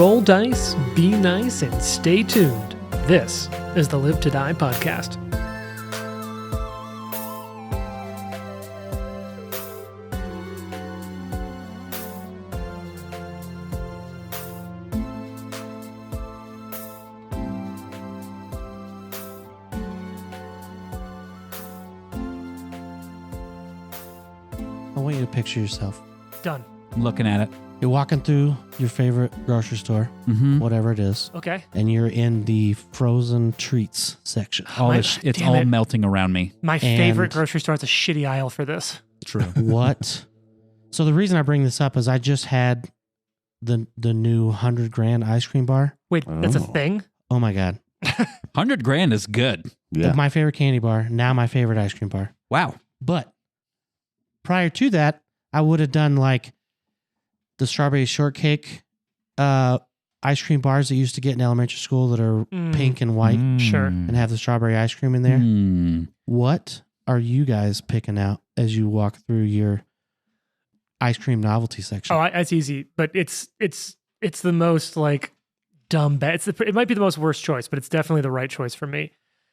Roll dice, be nice, and stay tuned. This is the Live to Die podcast. I want you to picture yourself. Done. I'm looking at it. You're walking through your favorite grocery store, whatever it is, Okay. and you're in the frozen treats section. It's damn all it. melting around me. My favorite And- grocery store has a shitty aisle for this. True. What? So the reason I bring this up is I just had the new 100 grand ice cream bar. Wait, that's a Oh. thing? Oh my God. $100,000 is good. Yeah. My favorite candy bar, now my favorite ice cream bar. Wow. But prior to that, I would have done like the strawberry shortcake ice cream bars that you used to get in elementary school that are pink and white Sure. and have the strawberry ice cream in there. What are you guys picking out as you walk through your ice cream novelty section? Oh, it's easy, but it's the most like dumb bet. It might be the most worst choice, but it's definitely the right choice for me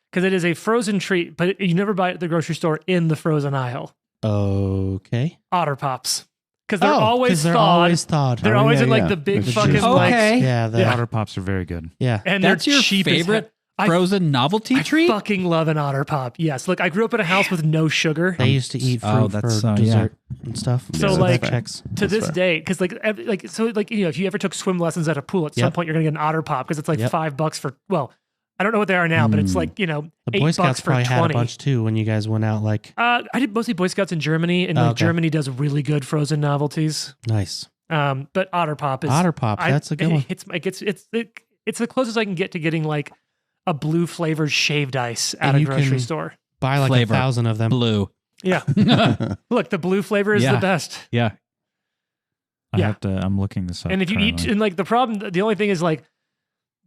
because it is a frozen treat, but you never buy it at the grocery store in the frozen aisle. Okay. Otter Pops, because they're 'cause always they're thawed. always thawed. They're Oh, always yeah, in like yeah. the big The fucking juice. like, Okay. Yeah. Yeah. Otter Pops are very good. Yeah. and That's they're your cheap as favorite heck. I frozen novelty treat? fucking love an Otter Pop. Yes, look, I grew up in a house with no sugar. They used to eat fruit Oh, that's, for yeah. dessert and stuff. So, that like, checks. To That's this fair. day, because if you ever took swim lessons at a pool, at some Yep. point you're gonna get an Otter Pop because it's like Yep. $5 for. Well, I don't know what they are now, but it's like The $8 Boy Scouts for probably 20. had a bunch too when you guys went out. Like, I did mostly Boy Scouts in Germany, and Oh, like okay. Germany does really good frozen novelties. nice. But Otter Pop is Otter Pop. That's a good one. It's the closest I can get to getting like a blue flavored shaved ice at And a you grocery can- store. Buy like Flavor. 1,000 of them. Blue. Yeah, look, the blue flavor is Yeah. the best. Yeah. Yeah. I'm looking this up. And if you eat, and like the only thing is like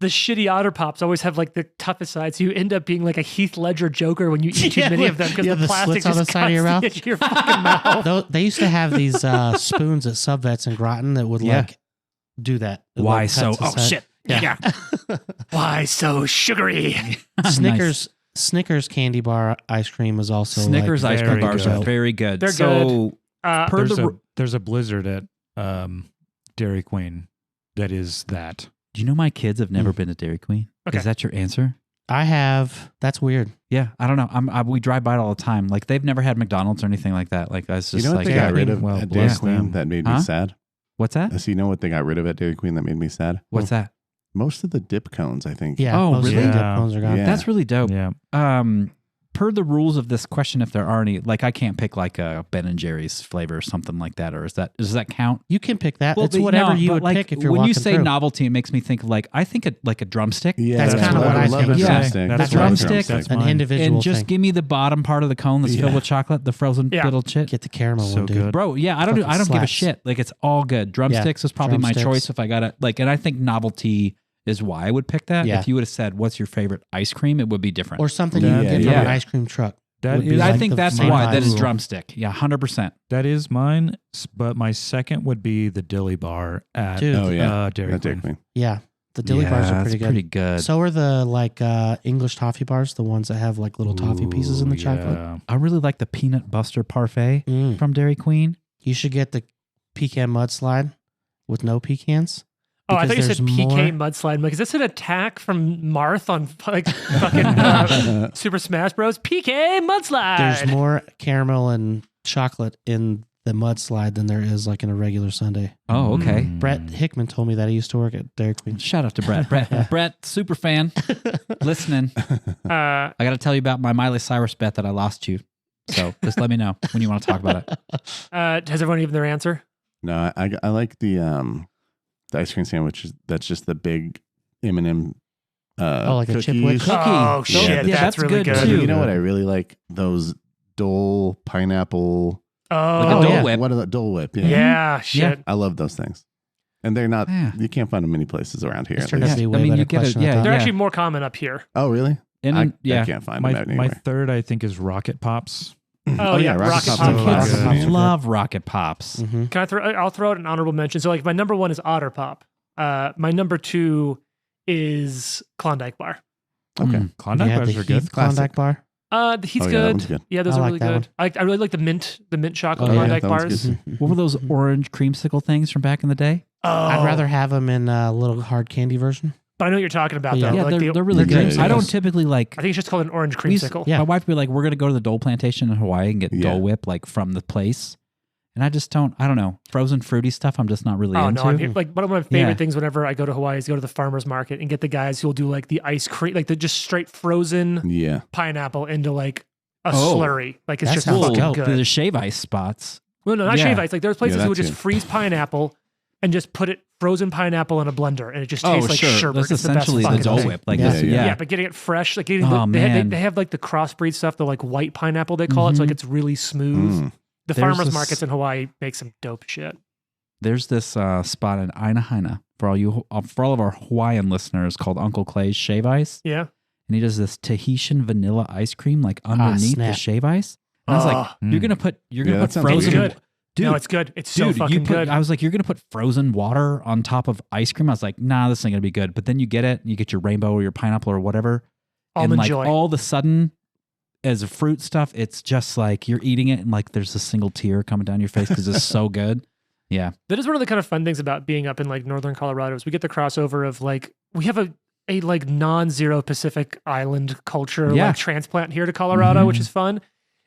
the shitty Otter Pops always have like the toughest side, so you end up being like a Heath Ledger Joker when you eat too Yeah, many like- of them because yeah, the the plastic slits on just the side of your cuts mouth. the edge of your fucking mouth. They used to have these spoons at Subvets and Groton that would Yeah. like do that. It, Why like, so? cuts the Oh, side. shit. Yeah. Why so sugary? Snickers candy bar ice cream is also Snickers like, ice cream very bars good. are very good. They're so, per there's a Blizzard at Dairy Queen that is that. do you know my kids have never been to Dairy Queen? Okay. Is that your answer? I have. That's weird. Yeah, I don't know. We drive by it all the time. Like they've never had McDonald's or anything like that. Like that's You just know what like they got rid of Well, at Dairy bless Queen them. that made Huh? me sad? what's that? So you know what they got rid of at Dairy Queen that made me sad? What's that? Most of the dip cones, I think. Yeah. Oh, most of the really? dip cones are gone. Yeah. That's really dope. Yeah. Per the rules of this question, if there are any, like I can't pick like a Ben and Jerry's flavor or something like that, or does that count? You can pick that. Well, it's whatever no, you but, would like, pick if you're when walking you say through. novelty, it makes me think of like I think like a drumstick. Yeah, That's kinda what I love think. a Yeah. drumstick. That's I love what I think. drumstick. An individual And just thing. give me the bottom part of the cone that's filled Yeah. with chocolate, the frozen Yeah. little chip. Get the caramel So one, dude. good. Bro, yeah, I don't give a slaps. shit. Like it's all good. Drumsticks is probably my drumsticks. choice if I got it. Like, and I think novelty is why I would pick that. Yeah. If you would have said, "What's your favorite ice cream?" It would be different. Or something Yeah, you can get from yeah. an ice cream truck. That would be is- I like think the that's same why. That is vibe. drumstick. Yeah, 100%. That is mine, but my second would be the Dilly Bar at Dude. Dairy Oh, Queen. Dairy Queen. Yeah. The dilly bars are that's pretty good. So are the like English toffee bars, the ones that have like little toffee pieces in the chocolate. Yeah. I really like the peanut buster parfait Mm. from Dairy Queen. You should get the pecan mudslide with no pecans. Oh, I thought you because said there's PK more- mudslide. I'm like, is this an attack from Marth on like fucking Super Smash Bros? PK mudslide. There's more caramel and chocolate in the mudslide than there is like in a regular sundae. Oh, okay. Brett Hickman told me that he used to work at Dairy Queen. Shout out to Brett. Brett, super fan, listening. Uh, I got to tell you about my Miley Cyrus bet that I lost you. So just let me know when you want to talk about it. has everyone given their answer? No, I like the ice cream sandwich. That's just the big M&M. Like a cookies. Chipwood cookie. Oh shit, Yeah, that's that's really good, good. too. You know what I really like? Those Dole pineapple. Oh, Like a Dole yeah. Whip. What are the Dole Whip? yeah, shit. I love those things. And they're not, Yeah. you can't find them many places around here. This at turned out least. to be a I way mean, better you get it, question. I yeah. thought. They're actually more common up here. Oh, really? And I yeah, can't find My them anywhere. third, I think, is Rocket Pops. Oh, yeah, Rocket Pops are are fire, good. man. love Rocket Pops. Mhm. I'll throw out an honorable mention. So like my number one is Otter Pop. My number 2 is Klondike Bar. Okay. Klondike Yeah, bars the are good. Heath Klondike bar. The Heat's Oh, yeah, that good. one's good. Yeah, those I are like really that good. I really like the mint chocolate Oh, yeah, Klondike that one's bars. good. What were those orange creamsicle things from back in the day? Oh, I'd rather have them in a little hard candy version. But I know what you're talking about Yeah. though. Yeah, Like they're really Yeah, good. yeah, I don't yeah. typically like. I think it's just called an orange we used- creamsicle. Yeah. My wife would be like, "We're gonna go to the Dole Plantation in Hawaii and get Yeah. Dole Whip like from the place," and I just don't. I don't know, frozen fruity stuff. I'm just not really Oh into. no! I'm here, like one of my favorite Yeah. things whenever I go to Hawaii is go to the farmers market and get the guys who will do like the ice cream, like the just straight frozen Yeah. pineapple into like a Oh. slurry. Like it's That just sounds fucking dope. good. The shave ice spots. Well, no, not Yeah. shave ice. Like there's places Yeah, who would that just too. freeze pineapple and just put it frozen pineapple in a blender, and it just tastes like sherbet. That's It's the best essentially the fucking Dole thing. Whip. Like Yeah. this, Yeah. Yeah, but getting it fresh, like getting Oh, they, have, man. they have like the crossbreed stuff, the like white pineapple they call it, so like Mhm. it's really smooth. Mm. The There's farmers this- markets in Hawaii make some dope shit. There's this spot in Aina for all of our Hawaiian listeners called Uncle Clay's Shave Ice, Yeah. and he does this Tahitian vanilla ice cream like underneath the snap. shave ice. And I was like, Oh. you're gonna put Yeah, put that sounds frozen. good. Dude, No, it's good. It's so dude, fucking you put, good. I was like, you're gonna put frozen water on top of ice cream. I was like, nah, this ain't gonna be good. But then you get it, and you get your rainbow or your pineapple or whatever, Almond and like Joy. all of a sudden, as a fruit stuff, it's just like you're eating it, and like there's a single tear coming down your face because it's so good. Yeah, That is one of the kind of fun things about being up in like northern Colorado is we get the crossover of like we have a like non-zero Pacific Island culture Yeah. like transplant here to Colorado, Mhm. which is fun.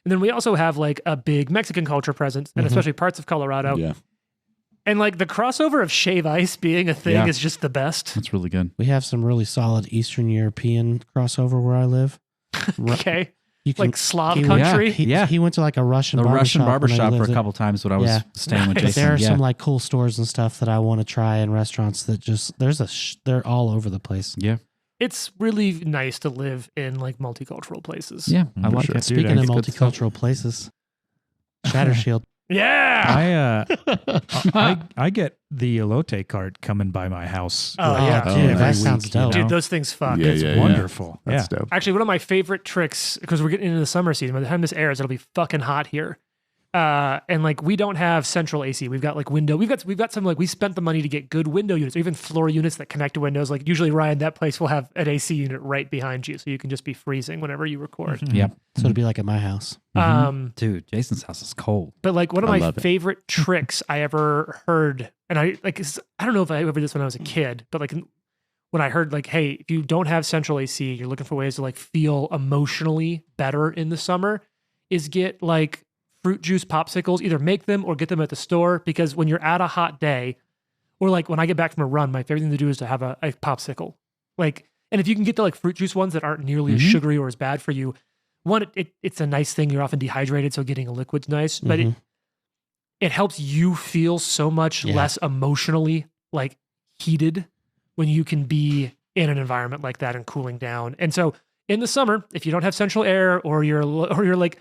And then we also have like a big Mexican culture presence, and Mhm. especially parts of Colorado. Yeah. And like the crossover of shave ice being a thing Yeah. is just the best. that's really good. We have some really solid Eastern European crossover where I live. Okay. You can, Like Slav he country. Went, he, Yeah. he went to like a Russian A barbershop Russian when I barbershop for lived a there. couple times when I was Yeah. staying with Nice. But Jason. there are yeah. some like cool stores and stuff that I want to try in restaurants that just they're all over the place. yeah, It's really nice to live in like multicultural places. yeah, I For like sure. it. Speaking Dude, of It's good stuff. multicultural places, Shatter Shield. Yeah. I get the elote cart coming by my house. Oh, yeah. Oh, Dude, nice. that sounds dope. Dude, those things fuck. Yeah, It's yeah, yeah. wonderful. That's Yeah. dope. Actually, one of my favorite tricks, because we're getting into the summer season, by the time this airs, it'll be fucking hot here. And like we don't have central AC. We've got like window. We've got some like we spent the money to get good window units, or even floor units that connect to windows. Like usually, Ryan, that place will have an AC unit right behind you, so you can just be freezing whenever you record. Yep. So it'd be like at my house. Dude, Jason's house is cold. But like one of I my love it. favorite tricks I ever heard, and I like I don't know if I ever did this when I was a kid, but like when I heard like, hey, if you don't have central AC, you're looking for ways to like feel emotionally better in the summer, is get like fruit juice popsicles, either make them or get them at the store, because when you're at a hot day, or like when I get back from a run, my favorite thing to do is to have a popsicle. Like, and if you can get the like fruit juice ones that aren't nearly as sugary or as bad for you, one, it's a nice thing. You're often dehydrated, so getting a liquid's nice, but it helps you feel so much Yeah. less emotionally like heated when you can be in an environment like that and cooling down. And so in the summer, if you don't have central air, or you're like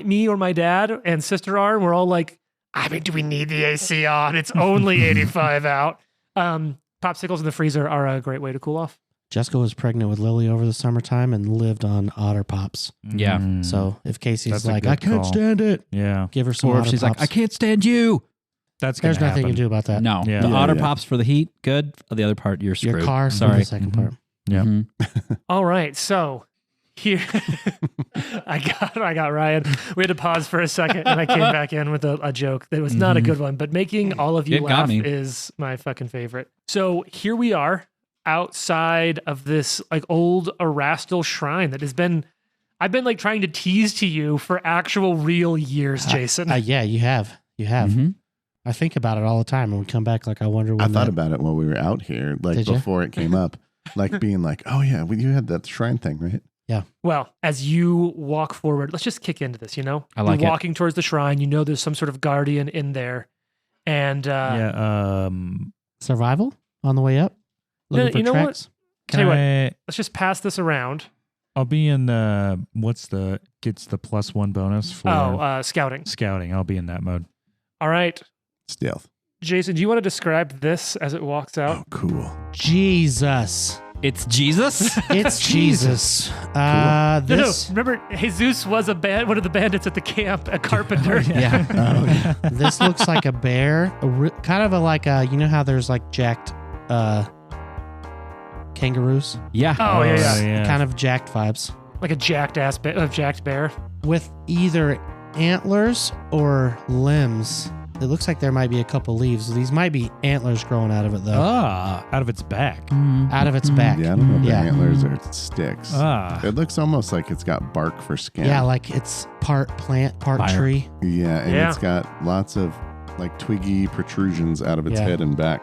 me or my dad and sister are, and we're all like, I mean, do we need the AC on? It's only 85 out. Popsicles in the freezer are a great way to cool off. Jessica was pregnant with Lily over the summertime and lived on Otter Pops. Yeah. Mm. So if Casey's That's a like, good I can't call. stand it, Yeah. give her some Or if Otter she's Pops. like, I can't stand you. That's gonna There's nothing you happen. can do about that. No, Yeah. the Yeah, Otter yeah. Pops for the heat, good. The other part, you're screwed. Your car, for Sorry. the second part. Yeah. Mhm. All right, so here I got Ryan. We had to pause for a second, and I came back in with a joke that was not a good one, but making all of you It got laugh me. is my fucking favorite. So here we are outside of this like old Erastil shrine that I've been like trying to tease to you for actual real years, Jason. Yeah, you have. You have. Mhm. I think about it all the time. When we come back, like, I wonder when I thought that- about it while we were out here, like Did ya? before it came up, like being like, oh yeah, you had that shrine thing, right? Well, as you walk forward, let's just kick into this, you know? I like You're it. walking towards the shrine, you know there's some sort of guardian in there. And Yeah. survival on the way up. No, Looking for you know what? tracks. Can Tell you what, I? let's just pass this around. I'll be in the gets the +1 bonus for Scouting. scouting. I'll be in that mode. All right. Stealth. Jason, do you want to describe this as it walks out? Oh, cool. Jesus. It's Jesus. It's Jesus. This Remember, Jesus was one of the bandits at the camp, a carpenter. Yeah. Oh, yeah. this looks like a bear, kind of like a you know how there's like jacked kangaroos, Yeah. Oh, yeah. yeah. kind of jacked vibes Like a jacked bear. with either antlers or limbs. It looks like there might be a couple leaves. These might be antlers growing out of it though, Ah, out of its back. out of its back. Yeah, I don't know if Yeah. they're antlers or sticks. Ah. It looks almost like it's got bark for skin. Yeah, like it's part plant, part Fire. tree. Yeah, and Yeah. it's got lots of like twiggy protrusions out of its Yeah. head and back.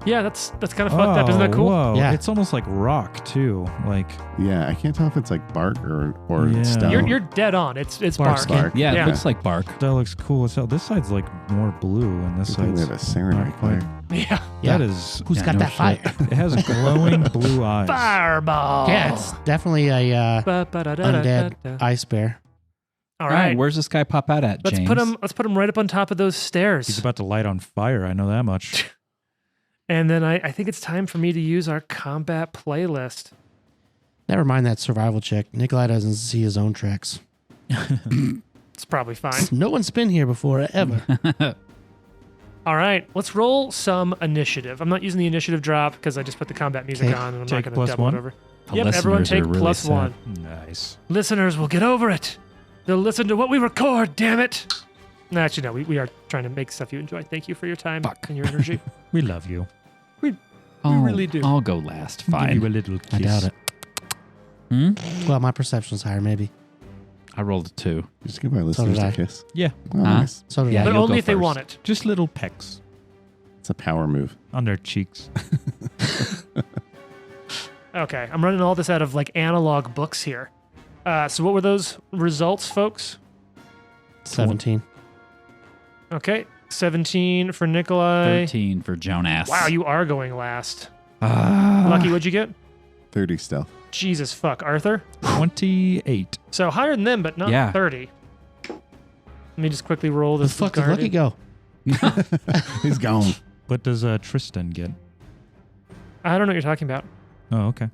Yeah, that's kind of fucked up. Isn't that cool? Whoa. Yeah. It's almost like rock too. Like Yeah, I can't tell if it's like bark or Yeah. stone. You're dead on. It's Bark bark. skin. bark. Yeah, Yeah. it looks like bark. that looks cool as hell. This side's like more blue, and this I think we side's have a serenade not quite. player. Yeah. Yeah. That is. Who's Yeah, got no that fire? shit. It has glowing blue eyes. Fireball. Yeah, it's definitely a undead ice bear. All All right, right. where's this guy pop out at, Let's James? put him right up on top of those stairs. He's about to light on fire. I know that much. And then I think it's time for me to use our combat playlist. Never mind that survival check. Nikolai doesn't see his own tracks. It's probably fine. No one's been here before ever. All right, let's roll some initiative. I'm not using the initiative drop because I just put the combat music Okay. on and I'm Take not going to plus double one? it over. The Yep, everyone listeners are take really plus sad. one. Nice. Listeners will get over it. They'll listen to what we record, damn it. No, actually, no, we are trying to make stuff you enjoy. Thank you for your time and your energy. We love you. I'll, really do. I'll go last. Give Fine. you a little kiss. I doubt it. Hmm? Well, my perception's higher, maybe. I rolled a 2. Just give my listeners did a I. kiss. Yeah. Oh, Huh? nice. So did Yeah, I. But you'll only go if they first. want it. Just little pecks It's a power move. on their cheeks. Okay, I'm running all this out of like analog books here. So what were those results, folks? 17. Okay, 17 for Nikolai. 13 for Jonas. Wow, you are going last. Ah. Lucky, what'd you get? 30 stealth. Jesus fuck, Arthur. 28. So higher than them, but not Yeah. 30. Let me just quickly roll Where this. the fuck did Guardian. Lucky go? He's gone. What does Tristan get? I don't know what you're talking about. Oh, okay.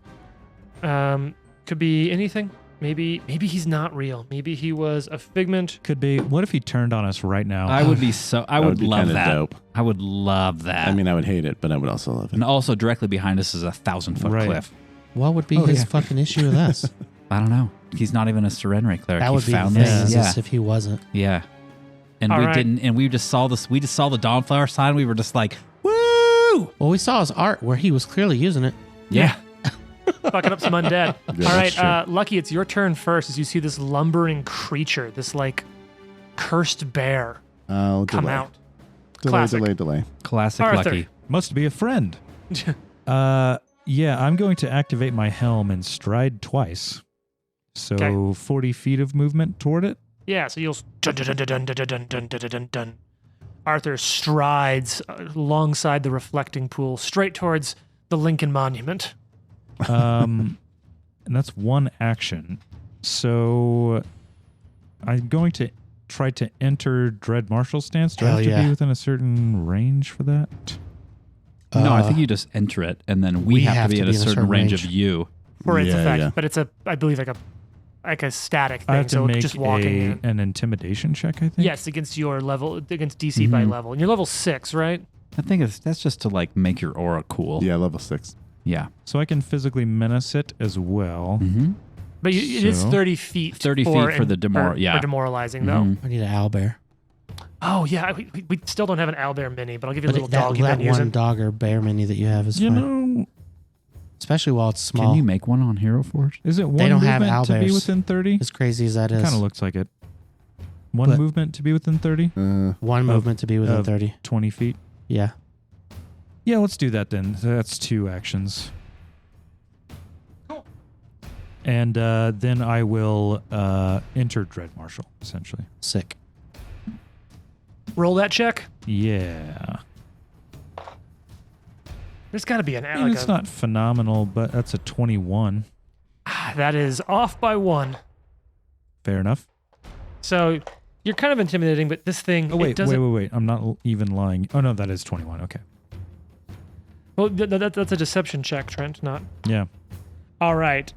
Could be anything. Maybe he's not real. Maybe he was a figment. Could be. What if he turned on us right now? I would be so. I That would be love kinda that. dope. I would love that. I mean, I would hate it, but I would also love it. and also directly behind us is a 1,000-foot Right. cliff. What would be Oh, his yeah. fucking issue with us? I don't know. He's not even a Serenray cleric. That He would be the found thing, this. is Yeah. this if he wasn't. Yeah. And All we right. didn't. And we just saw this. We just saw the Dawnflower sign. We were just like, woo! Well, we saw his art where he was clearly using it. Yeah. Fucking up some undead. Yeah, All that's right, Lucky, it's your turn first as you see this lumbering creature, this like cursed bear I'll come delay. out. Delay, Classic. delay. Classic Arthur. Lucky. Must be a friend. Yeah, I'm going to activate my helm and stride twice. So Okay. 40 feet of movement toward it. Yeah, so you'll dun dun dun dun dun dun dun dun dun dun. Arthur strides alongside the reflecting pool, straight towards the Lincoln Monument. And that's one action. So I'm going to try to enter Dread Marshal stance. Do I Hell have to yeah. be within a certain range for that? No, I think you just enter it, and then we have to be at a certain range of you. For its Yeah, effect, yeah. but it's I believe like a static I thing. have to So make just walking in. an intimidation check, I think. Yes, against your level, against DC by Mhm. level, and you're level 6, right? I think that's just to like make your aura cool. Yeah, level 6. Yeah. So I can physically menace it as well. Mm-hmm. But it is So? 30 feet. 30 feet for the for demoralizing, though. I need an owlbear. Oh yeah, we still don't have an owlbear mini, but I'll give you a But little that, dog you've that been one using. dog or bear mini that you have is You fine. know, Especially while it's small. Can you make one on Hero Forge? is it one They don't have movement to be owlbears. within 30? As crazy as that is. Kind of looks like it. One But- movement to be within 30? One movement to be within of- 30. 20 feet? Yeah. Yeah, let's do that then. That's 2 actions. And then I will enter Dread Marshal, essentially. Sick. Roll that check. Yeah. There's got to be an I mean, like it's a, not phenomenal, but that's a 21. that is off by 1. Fair enough. So you're kind of intimidating, but this thing Oh, it wait. doesn't. I'm not even lying. Oh, no, that is 21. Okay. Well, that's a deception check, Trent, not. Yeah. All right.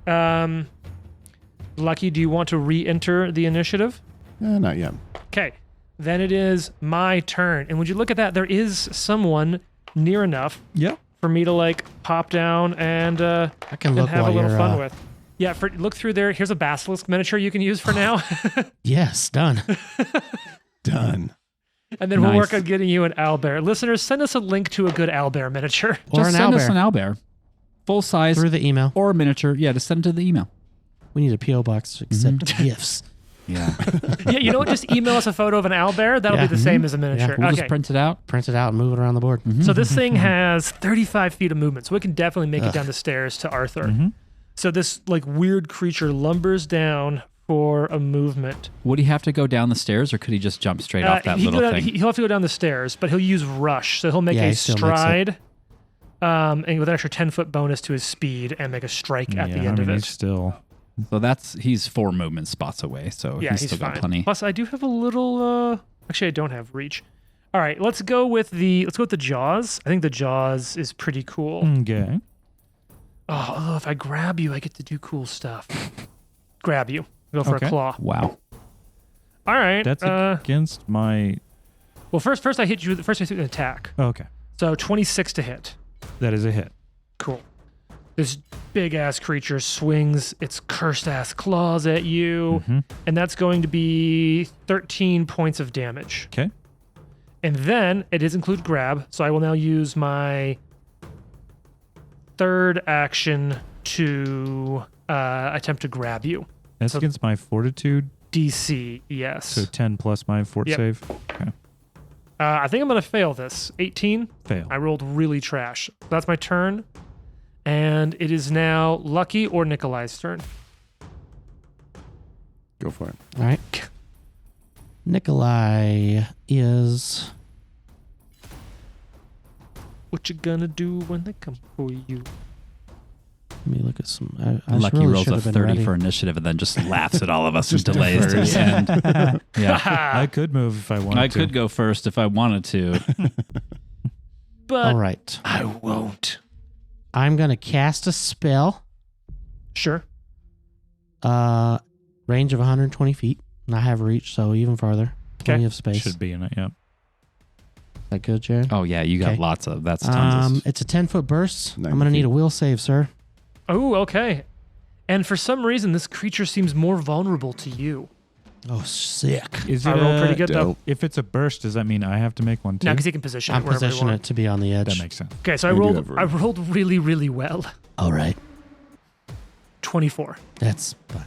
Lucky, do you want to re-enter the initiative? Not yet. Okay. Then it is my turn. And would you look at that? There is someone near enough Yep. for me to like pop down and I can and look have a while little you're. fun with. Yeah, look through there. Here's a basilisk miniature you can use for now. Yes, done. Done. And then we'll Nice. work on getting you an owlbear. Listeners, send us a link to a good owlbear miniature. Or Just an send us owlbear. an owlbear. Full size Through the email. or a miniature. Yeah, just send it to the email. We need a PO box to accept gifts. Yeah. Yeah, you know what? Just email us a photo of an owlbear. That'll Yeah. be the same as a miniature. We'll Okay. just print it out. Print it out and move it around the board. So this thing has 35 feet of movement, so it can definitely make it down the stairs to Arthur. Mhm. So this like weird creature lumbers down for a movement. Would he have to go down the stairs or could he just jump straight off that little thing? He'll have to go down the stairs, but he'll use rush, so he'll make Yeah, a he still makes it. stride, and with an extra 10-foot bonus to his speed, and make a strike at the Yeah, end I of mean, it. he's still. So he's 4 movement spots away, so Yeah, he's he's still fine. got plenty. Plus, I do have a little. Actually, I don't have reach. All right, let's go with the jaws. I think the jaws is pretty cool. Okay. Oh, if I grab you, I get to do cool stuff. Grab you. Go for Okay. a claw. Wow. All right. That's against my. Well, first I hit you. First I hit an attack. Okay. So 26 to hit. That is a hit. Cool. This big ass creature swings its cursed ass claws at you, Mhm. and that's going to be 13 points of damage. Okay. And then it does include grab, so I will now use my third action to attempt to grab you. That's So- against my fortitude. DC, yes. So 10 plus my fort Yep. save. Okay. I think I'm going to fail this. 18. Fail. I rolled really trash. That's my turn. And it is now Lucky or Nikolai's turn. Go for it. All right. Nikolai is. What you gonna do when they come for you? Let me look at some. I Lucky really rolls should a have been 30 ready. for initiative and then just laughs at all of us and Just delays to defers. the end. Yeah. I could move if I wanted I to. could go first if I wanted to. But All right. I won't. I'm going to cast a spell. Sure. Range of 120 feet. And I have reach, so even farther. Plenty of space. Should be in it, yeah. Is that good, Jared? Oh, yeah. You got Okay. lots of. That's tons of. It's a 10-foot burst. 90 I'm going to need feet. a will save, sir. Oh, okay. And for some reason, this creature seems more vulnerable to you. Oh, sick. Is I it rolled pretty good, though. Dope. If it's a burst, does that mean I have to make one too? No, because he can position I'm it wherever he positioning wants. it to be on the edge. That makes sense. Okay, so I You do rolled. have room. I rolled really, really well. All right. 24. That's fine.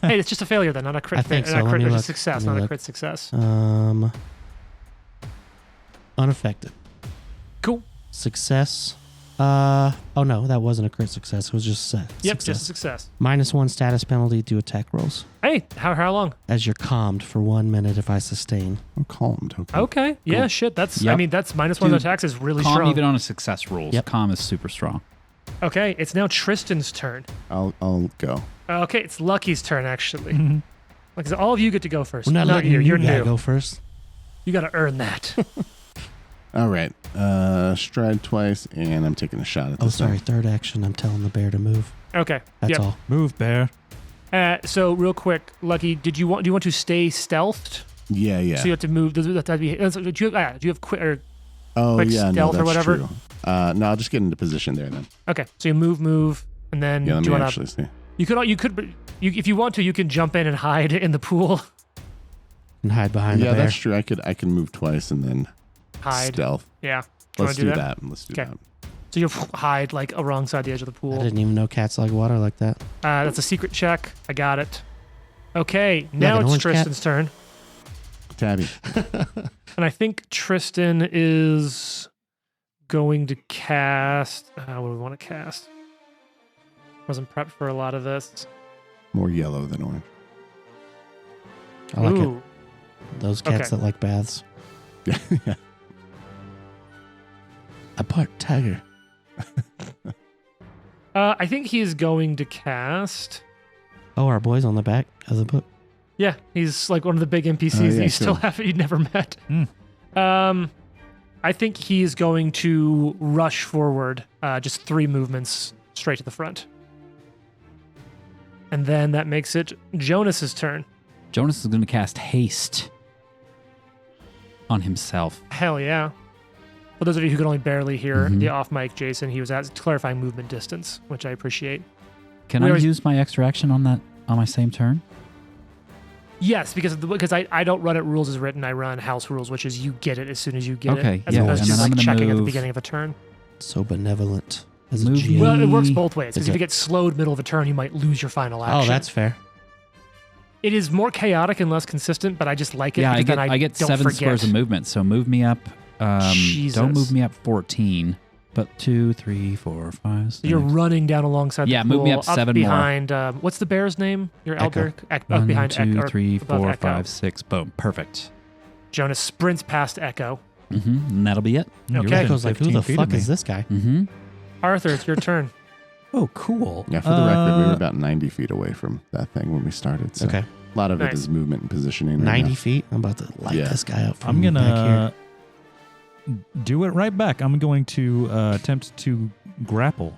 Hey, it's just a failure then, not a crit. I think so. Not a Let crit, me it's a look. success, Let me not a look. crit success. Unaffected. Cool. Success. Oh no, that wasn't a crit success. It was just a Yep, success. just a success. -1 status penalty to attack rolls. Hey, how long? As you're calmed for 1 minute if I sustain. I'm calmed. Okay. Okay. Yeah, Cool. shit. That's. I Yep. mean, that's -1 Dude, attacks is really Calm strong. even on a success rolls. Yep. Calm is super strong. Okay, it's now Tristan's turn. I'll go. Okay, it's Lucky's turn actually. Like, so all of you get to go first. We're not Not letting you. You're gotta new. go first. You got to earn that. All right. Stride twice, and I'm taking a shot at Oh, this sorry. thing. Third action. I'm telling the bear to move. Okay. That's Yep. all. Move, bear. So real quick, Lucky, do you want to stay stealthed? Yeah, yeah. So you have to move. Does that be? Do you have quick? Or, oh, quick yeah. No, stealth or that's whatever? true. No, I'll just get into position there then. okay. So you move, and then Yeah, let do me you want actually see. if you want to, you can jump in and hide in the pool. And hide behind Yeah, the bear. that's true. I can move twice and then Hide. stealth. Yeah. Do you Let's wanna do that. Let's do Okay. that. So you hide like alongside the edge of the I pool. didn't even know cats like water like that. That's a secret check. I got it. Okay, Like now an it's orange cat? Tristan's turn. Tabby. And I think Tristan is going to cast. What do we want to cast? Wasn't prepped for a lot of this. More yellow than orange. I like it. Ooh. Those cats Okay. that like baths. Yeah. yeah. A part tiger. I think he is going to cast. Oh, our boy's on the back of the book. Yeah, he's like one of the big NPCs Oh, that yeah, you still cool. haven't, you'd never met. Hmm. All I think he's going to rush forward, just 3 movements straight to the front. And then that makes it Jonas's turn. Jonas is going to cast haste on himself. Hell yeah. For those of you who could only barely hear the off-mic Jason, he was at clarifying movement distance, which I appreciate. Can I use my extra action on my same turn? Yes, because I don't run it rules as written. I run house rules, which is you get it as soon as you get Okay, it. As yeah, opposed and to then I'm like gonna checking at the move- beginning of a turn. So benevolent as a Move GM. Well, it works both ways. Because Is if it- you get slowed middle of a turn, you might lose your final action. Oh, that's fair. It is more chaotic and less consistent, but I just like it. Yeah, because I get don't 7 forget. squares of movement, so move me up. Jesus. Don't move me up 14, but 2, 3, 4, 5, 6. You're running down alongside Yeah, the move me pool, up 7 more. behind, what's the bear's name? Your Echo. elder? Up 1, behind 2, Echo. 3, above 4, Echo. 5, 6. Boom. Perfect. Jonas sprints past Echo. And that'll be it. You're Okay. within Echo's like, who 15 the feet fuck of me. is this guy? Arthur, it's your turn. Oh, cool. Yeah, for the record, we were about 90 feet away from that thing when we started. So Okay. a lot of Nice. it is movement and positioning. right 90 now. feet? I'm about to light Yeah. this guy up from I'm going back here. to do it right back. I'm going to attempt to grapple.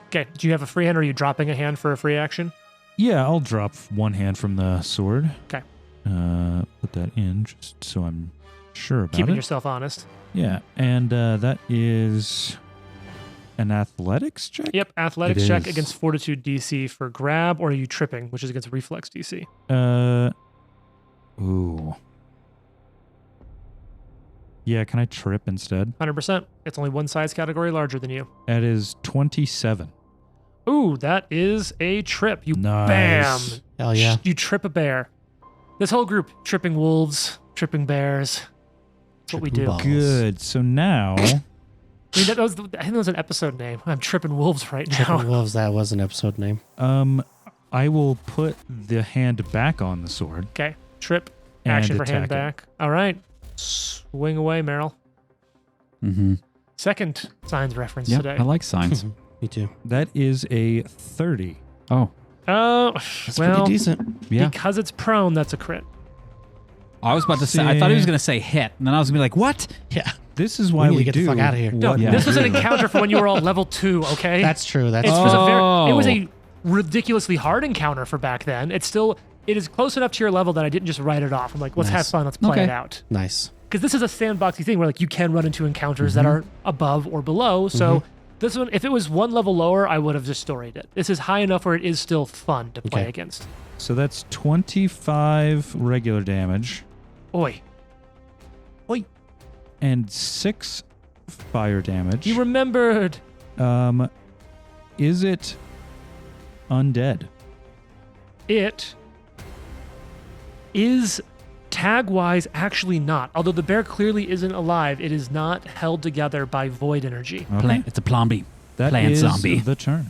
Okay, do you have a free hand or are you dropping a hand for a free action? Yeah, I'll drop one hand from the sword. Okay. Put that in just so I'm sure about Keeping it. yourself honest. Yeah, and that is an athletics check? Yep, athletics It check is. against fortitude DC for grab, or are you tripping, which is against reflex DC? Ooh. Yeah, can I trip instead? 100%. It's only one size category larger than you. That is 27. Ooh, that is a trip. You Nice. bam. Hell yeah. You trip a bear. This whole group, tripping wolves, tripping bears. That's what we do. Tripping balls. Good. So now, I mean, I think that was an episode name. I'm tripping wolves right now. Tripping Wolves, that was an episode name. I will put the hand back on the sword. Okay, trip, And action for hand attack it. back. All right, swing away, Meryl. Second signs reference Yeah, today. I like signs. Me too. That is a 30. Oh, Oh, That's well, pretty decent. yeah. because it's prone, that's a crit. I was about to say, I thought he was going to say hit, and then I was going to be like, what? Yeah. This is why need we to get the do fuck outta here. No, what Yeah. we this was an do. encounter for when you were all level 2. Okay, That's true. That's It's true. was a very, it was Oh. a ridiculously hard encounter for back then. It is close enough to your level that I didn't just write it off. I'm like, let's have Nice. fun, let's play Okay. it out. Nice. Because this is a sandboxy thing where like you can run into encounters that are above or below. So this one, if it was one level lower, I would have just storied it. This is high enough where it is still fun to play Okay. against. So that's 25 regular damage Oi, and 6 fire damage. you remembered. Is it undead? It is tag-wise actually not. Although the bear clearly isn't alive, it is not held together by void energy. Okay. It's a zombie. That plant is zombie. the turn.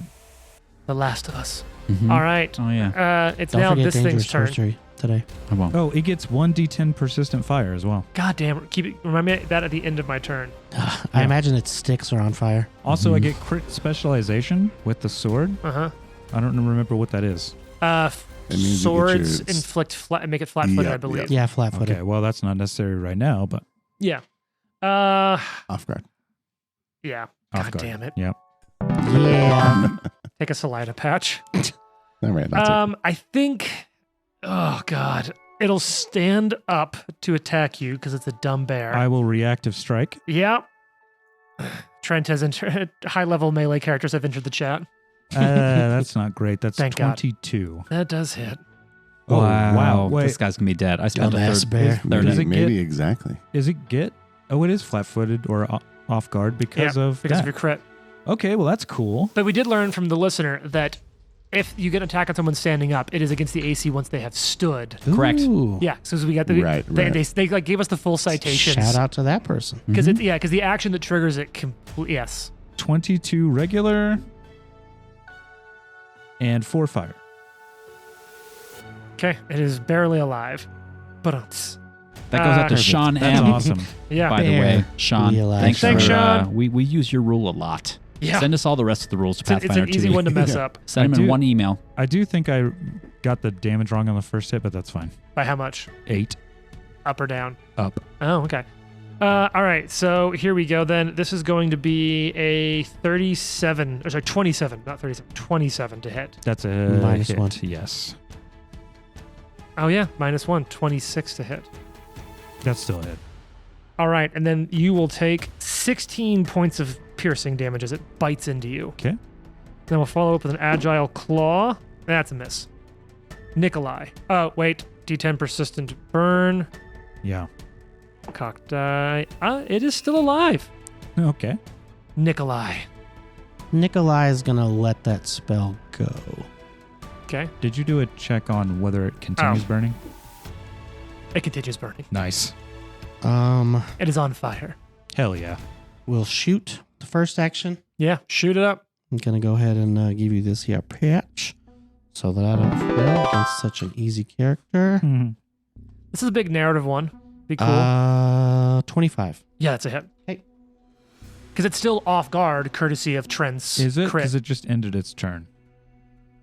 The Last of Us. Mhm. All right. Oh, yeah. It's Don't now forget this thing's dangerous turn. sorcery today. I won't. Oh, it gets 1d10 persistent fire as well. God damn, remind me that at the end of my turn. I imagine its sticks are on fire. Also, I get crit specialization with the sword. Uh-huh. I don't remember what that is. It means you get Swords your- inflict flat, make it flat-footed, I Yep, believe. yep. Yeah, flat-footed. Okay, well, that's not necessary right now, but Yeah. Off guard. Yeah. off God guard. damn it. Yep. Yeah. Take a Salida patch. All right, that's it. I think. Oh God, it'll stand up to attack you because it's a dumb bear. I will reactive strike. Yeah. Trent has high-level melee characters have entered the chat. That's not great. That's Thank God. 22. That does hit. Oh, wow. This Wait, guy's going to be dead. I spent a Dumbass third. bear. Third Does in. it Maybe get- exactly. is it get? Oh, it is flat-footed or off guard because of Because that. of your crit. Okay, well, that's cool. But we did learn from the listener that if you get an attack on someone standing up, it is against the AC once they have stood. Correct. Ooh. Yeah, so we got the Right, they, right. they like gave us the full citations Shout out to that person. because because the action that triggers it yes. 22 regular and 4 fire. Okay, it is barely alive, but That goes out to Perfect. Sean That's M. awesome. yeah, By the way, Sean, Realize. thanks Thanks, for, Sean. we use your rule a lot. yeah. Send us all the rest of the rules to It's Pathfinder an easy 2E. one to mess up. Send I them in do- one email. I do think I got the damage wrong on the first hit, but that's fine. By how much? 8 Up or down? up. Oh, okay. All right, so here we go then. This is going to be a 37, or sorry, 27, not 37, 27 to hit. That's a Minus hit. one. Yes. Oh yeah, -1, 26 to hit. That's still a hit. All right, and then you will take 16 points of piercing damage as it bites into you. Okay. Then we'll follow up with an agile claw. That's a miss. Nikolai. Oh, wait. D10 persistent burn. Yeah. Cocked die. It is still alive. Okay. Nikolai. Nikolai is going to let that spell go. Okay. Did you do a check on whether it continues burning? It continues burning. Nice. It is on fire. Hell yeah. We'll shoot the first action. Yeah, shoot it up. I'm going to go ahead and give you this here patch so that I don't fail against such an easy character. This is a big narrative one. Be cool. 25. Yeah, that's a hit. Hey. Because it's still off guard, courtesy of Trent's Is it? crit. Because it just ended its turn.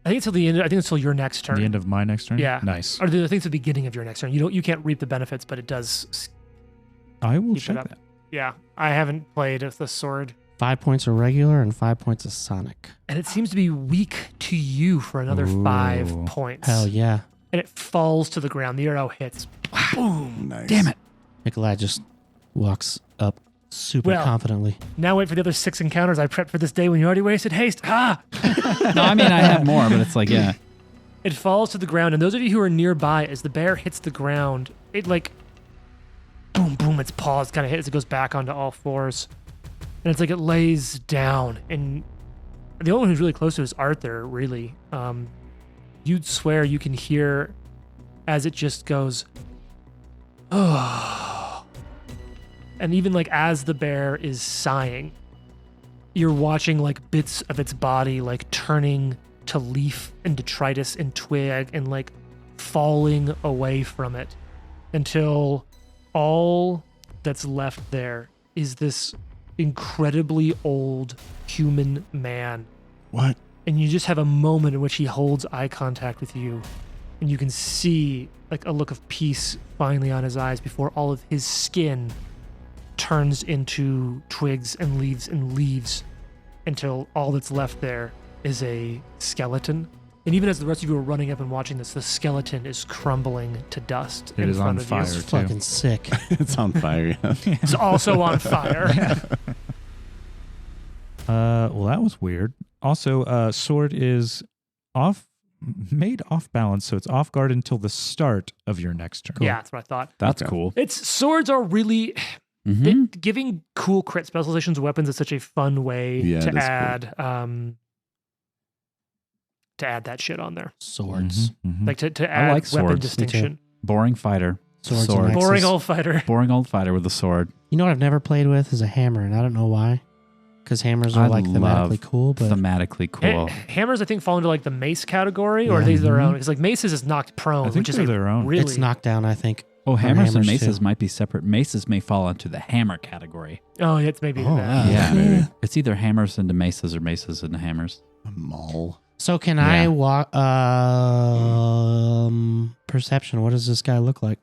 I think it's till the end. I think it's till your next turn. The end of my next turn? Yeah. Nice. Or I think it's the beginning of your next turn. You can't reap the benefits, but it does. I will Keep it check up. that. Yeah, I haven't played with the sword, 5 points of regular and 5 points of sonic. and it seems to be weak to you for another 5 Ooh. points. Hell yeah. And it falls to the ground. The arrow hits. Boom. Nice. Damn it. Nikolai just walks up super Well. confidently. Now wait for the other 6 encounters I prepped for this day when you already wasted haste. Ah! No, I mean, I have more, but it's like, yeah. It falls to the ground, and those of you who are nearby, as the bear hits the ground, it like boom, boom, its paws kind of hit as it goes back onto all fours. And it's like it lays down, and the only one who's really close to it is Arthur, really. You'd swear you can hear as it just goes, oh. And even like as the bear is sighing, you're watching like bits of its body like turning to leaf and detritus and twig and like falling away from it until all that's left there is this incredibly old human man. What? And you just have a moment in which he holds eye contact with you, and you can see like a look of peace finally on his eyes before all of his skin turns into twigs and leaves until all that's left there is a skeleton. And even as the rest of you are running up and watching this, the skeleton is crumbling to dust It in is front on of fire. you. It's fucking sick. It's on fire. Yeah. It's also on fire. Well, that was weird. Also, sword is made off balance, so it's off guard until the start of your next turn. Yeah, that's what I thought. That's Okay. cool. It's swords are really Mhm. giving cool crit specializations of weapons is such a fun way Yeah, it to is cool. add that shit on there. Swords. Mhm. Like to add like weapon swords. distinction. Boring fighter. Swords Sword. and axes. Boring old fighter. Boring old fighter with a sword. You know what I've never played with is a hammer, and I don't know why. Because hammers are I like love thematically cool, but Thematically cool. Hammers, I think, fall into like the mace category, or are Yeah. these their Mhm. own? Because like maces is knocked prone, I think which is they're a their own. really it's knockdown, I think. Oh, From hammers and hammers, maces too. might be separate. Maces may fall into the hammer category. Oh, it's maybe Oh, that. wow. Yeah. Maybe. It's either hammers into maces or maces into hammers. A mall. So can Yeah. I walk? Perception. What does this guy look like?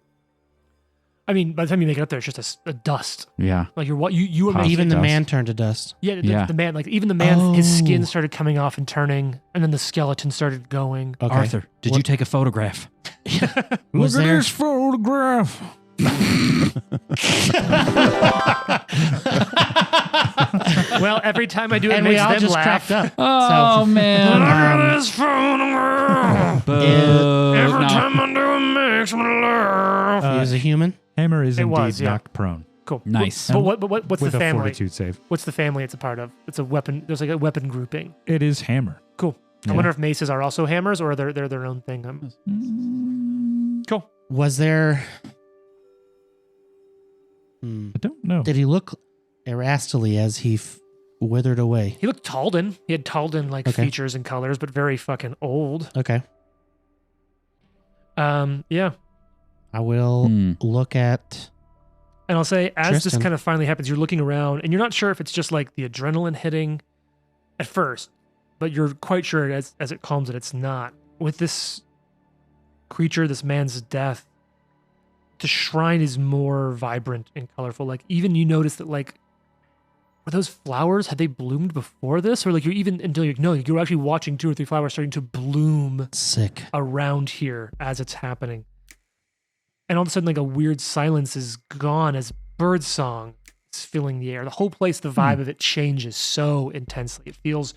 I mean, by the time you make it up there, it's just a dust. Yeah. Like you were Pop. making Even the dust. man turned to dust. the man, like even the man, his skin Oh. started coming off and turning, and then the skeleton started going. Okay. Arthur, did you take a photograph? Was there? photograph. Well, every time I do it, And it we makes all them just laugh. cracked up. Oh, man. Look at this photograph. Boo. Every No. time I do it, makes me laugh. He was a human. Hammer is It indeed was, yeah. knocked prone Cool. Nice. But what's with the a family? fortitude save. What's the family it's a part of? It's a weapon. There's like a weapon grouping. It is hammer. Cool. Yeah. I wonder if maces are also hammers or they're their own thing. Cool. Was there? I don't know. Did he look erastily as he withered away? He looked Talden. He had Talden like Okay. features and colors, but very fucking old. Okay. Yeah. I will look at. And I'll say, as this Tristan. kind of finally happens, you're looking around and you're not sure if it's just like the adrenaline hitting at first, but you're quite sure as it calms that it's not. With this creature, this man's death, the shrine is more vibrant and colorful. Like even you notice that like, were those flowers, had they bloomed before this? Or like you're even until you know, you're actually watching 2 or 3 flowers starting to bloom Sick. around here as it's happening. And all of a sudden like a weird silence is gone as bird song is filling the air. The whole place, the vibe of it changes so intensely. It feels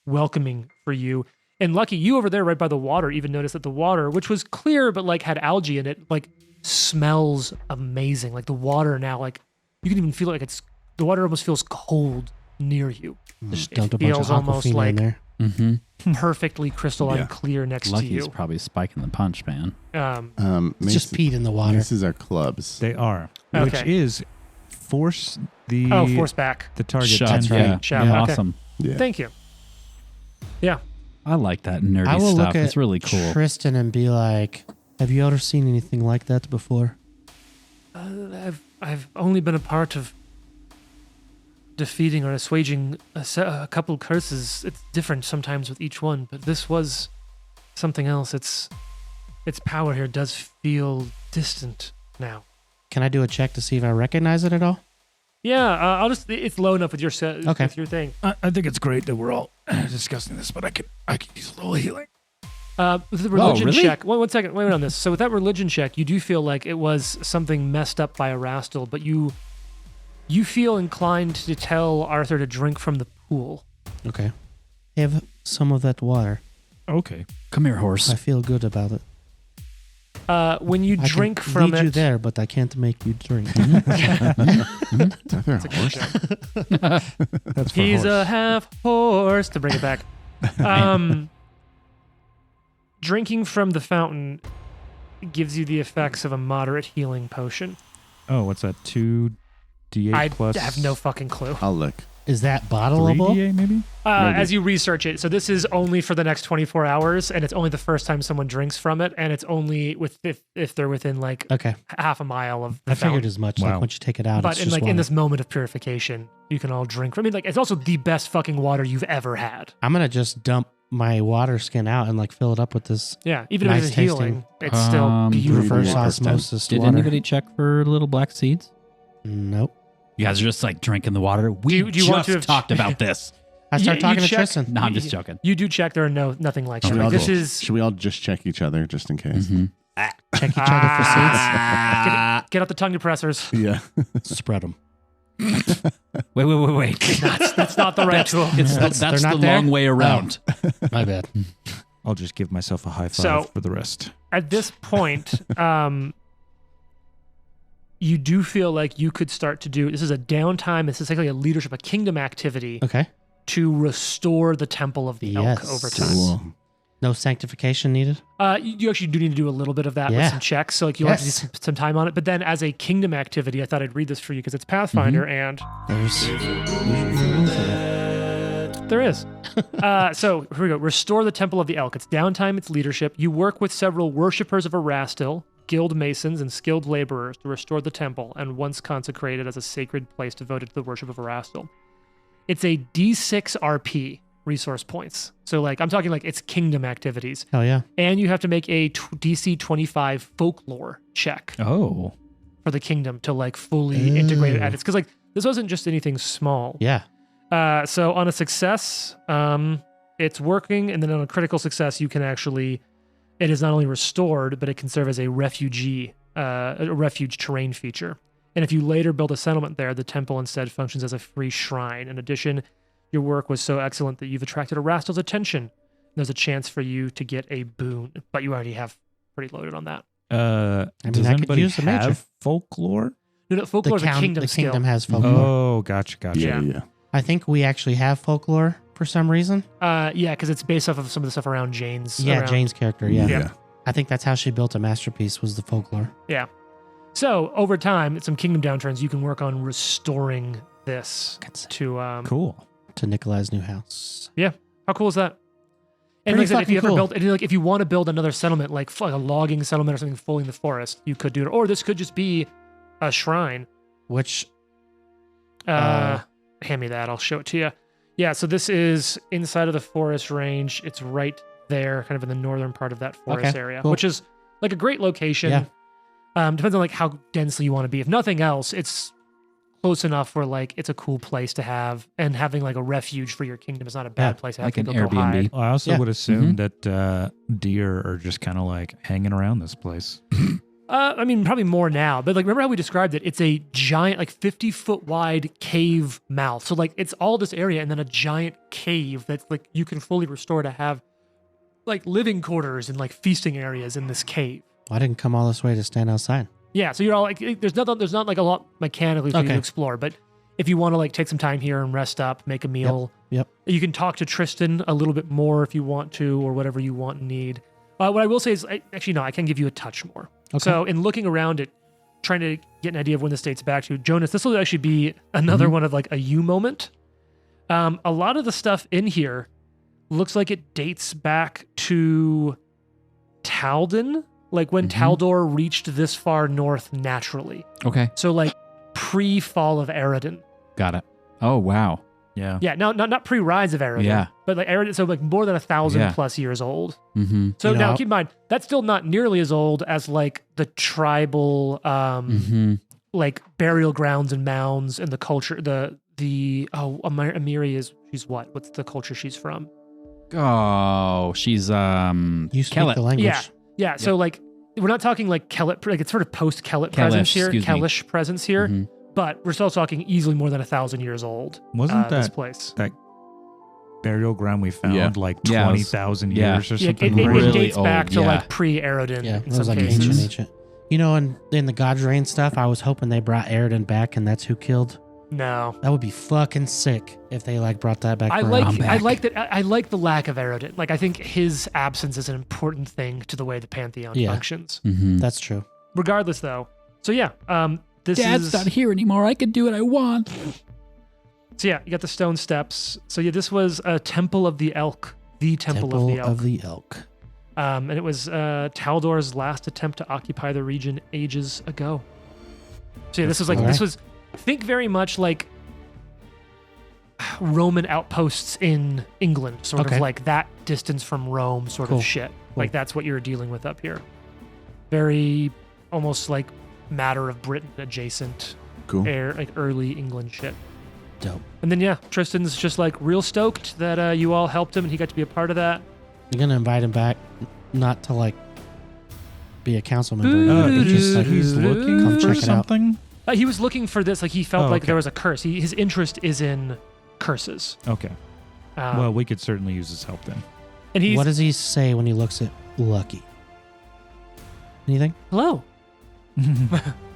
welcoming for you. And Lucky, you over there right by the water even noticed that the water, which was clear but like had algae in it, like smells amazing. Like the water now, like you can even feel like the water almost feels cold near you. Just It dumped a bunch of feels almost Aquafina like in there. Mm-hmm. perfectly crystalline Yeah. clear next to Lucky's you. probably spiking the punch, man. It's just peed in the water. Maces are clubs. They are, Okay. which is force the Force back. the target Shove, 10 feet. yeah. Shove, Yeah, okay. awesome. Yeah. Thank you. Yeah. I like that nerdy I will stuff. look at It's really cool. Tristan and be like, "Have you ever seen anything like that before?" I've only been a part of defeating or assuaging a couple curses. It's different sometimes with each one, but this was something else. Its power here does feel distant now. Can I do a check to see if I recognize it at all? Yeah, I'll just. It's low enough with your Okay. with your thing. I think it's great that we're all discussing this, but I could use a little healing. With the religion really? check. One second. Wait on this. So with that religion check, you do feel like it was something messed up by Erastil, but you feel inclined to tell Arthur to drink from the pool. Okay. Have some of that water. Okay. Come here, horse. I feel good about it. When you I drink can from lead it, you there, but I can't make you drink. Is that their That's a good horse? joke. That's for He's a horse. half horse to bring it back. Drinking from the fountain gives you the effects of a moderate healing potion. Oh, what's that? 2d8 I plus have no fucking clue. I'll look. Is that bottleable? 3d8 maybe? Maybe. As you research it, so this is only for the next 24 hours, and it's only the first time someone drinks from it, and it's only if they're within like Okay. half a mile of the I figured fountain. as much. Wow. Like once you take it out, But it's in just like in water. this moment of purification, you can all drink from it. Like it's also the best fucking water you've ever had. I'm gonna just dump my water skin out and like fill it up with this Yeah, even if Nice it's healing, tasting. it's still beautiful. reverse 3D water. osmosis Did water. anybody check for little black seeds? Nope. You guys are just like drinking the water. We Do you want just to have- talked about this. I start Yeah, you talking to check- Tristan. No, I'm just joking. You do check. There are nothing like Should that. we, all This just, is should we all just check each other just in case? Check each other for seeds. get out the tongue depressors. Yeah. Spread them. Wait. That's not the right tool. That's They're the not there? long way around. My bad. I'll just give myself a high five So- for the rest. At this point, you do feel like you could start to do. This is a downtime. This is like a leadership, a kingdom activity Okay. to restore the temple of the elk Yes. over time. Cool. No sanctification needed. You actually do need to do a little bit of that with Yeah. some checks. So like you'll have to do Yes. some time on it. But then as a kingdom activity, I thought I'd read this for you because it's Pathfinder and There's room for that. there is. So here we go. Restore the temple of the elk. It's downtime. It's leadership. You work with several worshippers of Erastil, guild masons, and skilled laborers to restore the temple and once consecrated as a sacred place devoted to the worship of Erastil. It's a D6 RP resource points. So like I'm talking like it's kingdom activities. Hell yeah. And you have to make a DC 25 folklore check Oh. for the kingdom to like fully integrate it at its because like this wasn't just anything small. Yeah. So on a success, it's working, and then on a critical success, you can actually it is not only restored, but it can serve as a refuge terrain feature. And if you later build a settlement there, the temple instead functions as a free shrine. In addition, your work was so excellent that you've attracted Erastil's attention. There's a chance for you to get a boon, but you already have pretty loaded on that. Does I could anybody use the major. have folklore? No, folklore is a kingdom the skill. kingdom has folklore. Oh, gotcha. Yeah. Yeah. I think we actually have folklore for some reason. Yeah, because it's based off of some of the stuff around Jane's. Yeah, around- Jane's character. Yeah. Yeah. I think that's how she built a masterpiece was the folklore. Yeah. So over time, at some kingdom downturns, you can work on restoring this to. Cool. To Nikolai's new house. How cool is that? And Pretty like I said, if you fucking ever cool. build, and like if you want to build another settlement, like a logging settlement or something fully in the forest, you could do it. Or this could just be a shrine. Which Hand me that. I'll show it to you. Yeah. So this is inside of the forest range. It's right there, kind of in the northern part of that forest Okay, area, cool. which is like a great location. Yeah. Depends on like how densely you want to be. If nothing else, it's close enough where like it's a cool place to have, and having like a refuge for your kingdom is not a bad place to have like an people go hide. Airbnb. I also Yeah. would assume that deer are just kind of like hanging around this place. I mean, probably more now, but like, remember how we described it? It's a giant, like 50-foot wide cave mouth. So like, it's all this area and then a giant cave that's like you can fully restore to have like living quarters and like feasting areas in this cave. I didn't come all this way to stand outside. Yeah, so you're all like, there's not like a lot mechanically for you to Okay. explore, but if you want to like take some time here and rest up, make a meal, Yep. you can talk to Tristan a little bit more if you want to, or whatever you want and need. What I will say is, actually, no, I can give you a touch more. Okay. So in looking around it, trying to get an idea of when this dates back to, Jonas, this will actually be another one of like a you moment. A lot of the stuff in here looks like it dates back to Talden, like when Taldor reached this far north naturally. Okay. So like pre-fall of Eridan. Got it. Oh, wow. Yeah. Yeah, not pre-rise of Eridan. Yeah. But like Eridan, so like more than 1,000 Yeah. plus years old. Mm-hmm. So You now know- keep in mind, that's still not nearly as old as like the tribal Mm-hmm. like burial grounds and mounds and the culture, Amiri she's what? What's the culture she's from? Oh, she's You speak Kellet. the language. Yeah. Yeah, so like we're not talking like Kellet, like it's sort of post-Kellet presence here, excuse me. Kellish presence here, Mhm. but we're still talking easily more than 1,000 years old. Wasn't this that place? that burial ground we found Yeah. like Yeah, it was- 20,000 yeah. years or Yeah, something? it really dates back old, to yeah. like pre-Eridan Yeah, in it was some like cases. ancient. You know, in the God's stuff, I was hoping they brought Eridan back, and that's who killed. No. That would be fucking sick if they like brought that back. I around. like I like the lack of Eridan. Like I think his absence is an important thing to the way the Pantheon Yeah. functions. Mm-hmm. That's true. Regardless though. So yeah, this Dad's is not here anymore. I can do what I want. So yeah, you got the stone steps. So yeah, this was a Temple of the Elk, the Temple of the Elk. And it was Taldor's last attempt to occupy the region ages ago. So yeah, this was like Alright. this was think very much like Roman outposts in England, sort Okay. of like that distance from Rome sort Cool. of shit. Cool. Like that's what you're dealing with up here. Very almost like matter of Britain adjacent Cool. like early England shit. Dope. And then yeah, Tristan's just like real stoked that you all helped him and he got to be a part of that. You're gonna invite him back, not to like be a council member, but just like he's looking come for check it out. something. He was looking for this. Like he felt Oh, like okay. there was a curse. His interest is in curses. Okay. Well, we could certainly use his help then. and he's What does he say when he looks at Lucky? Anything? hello.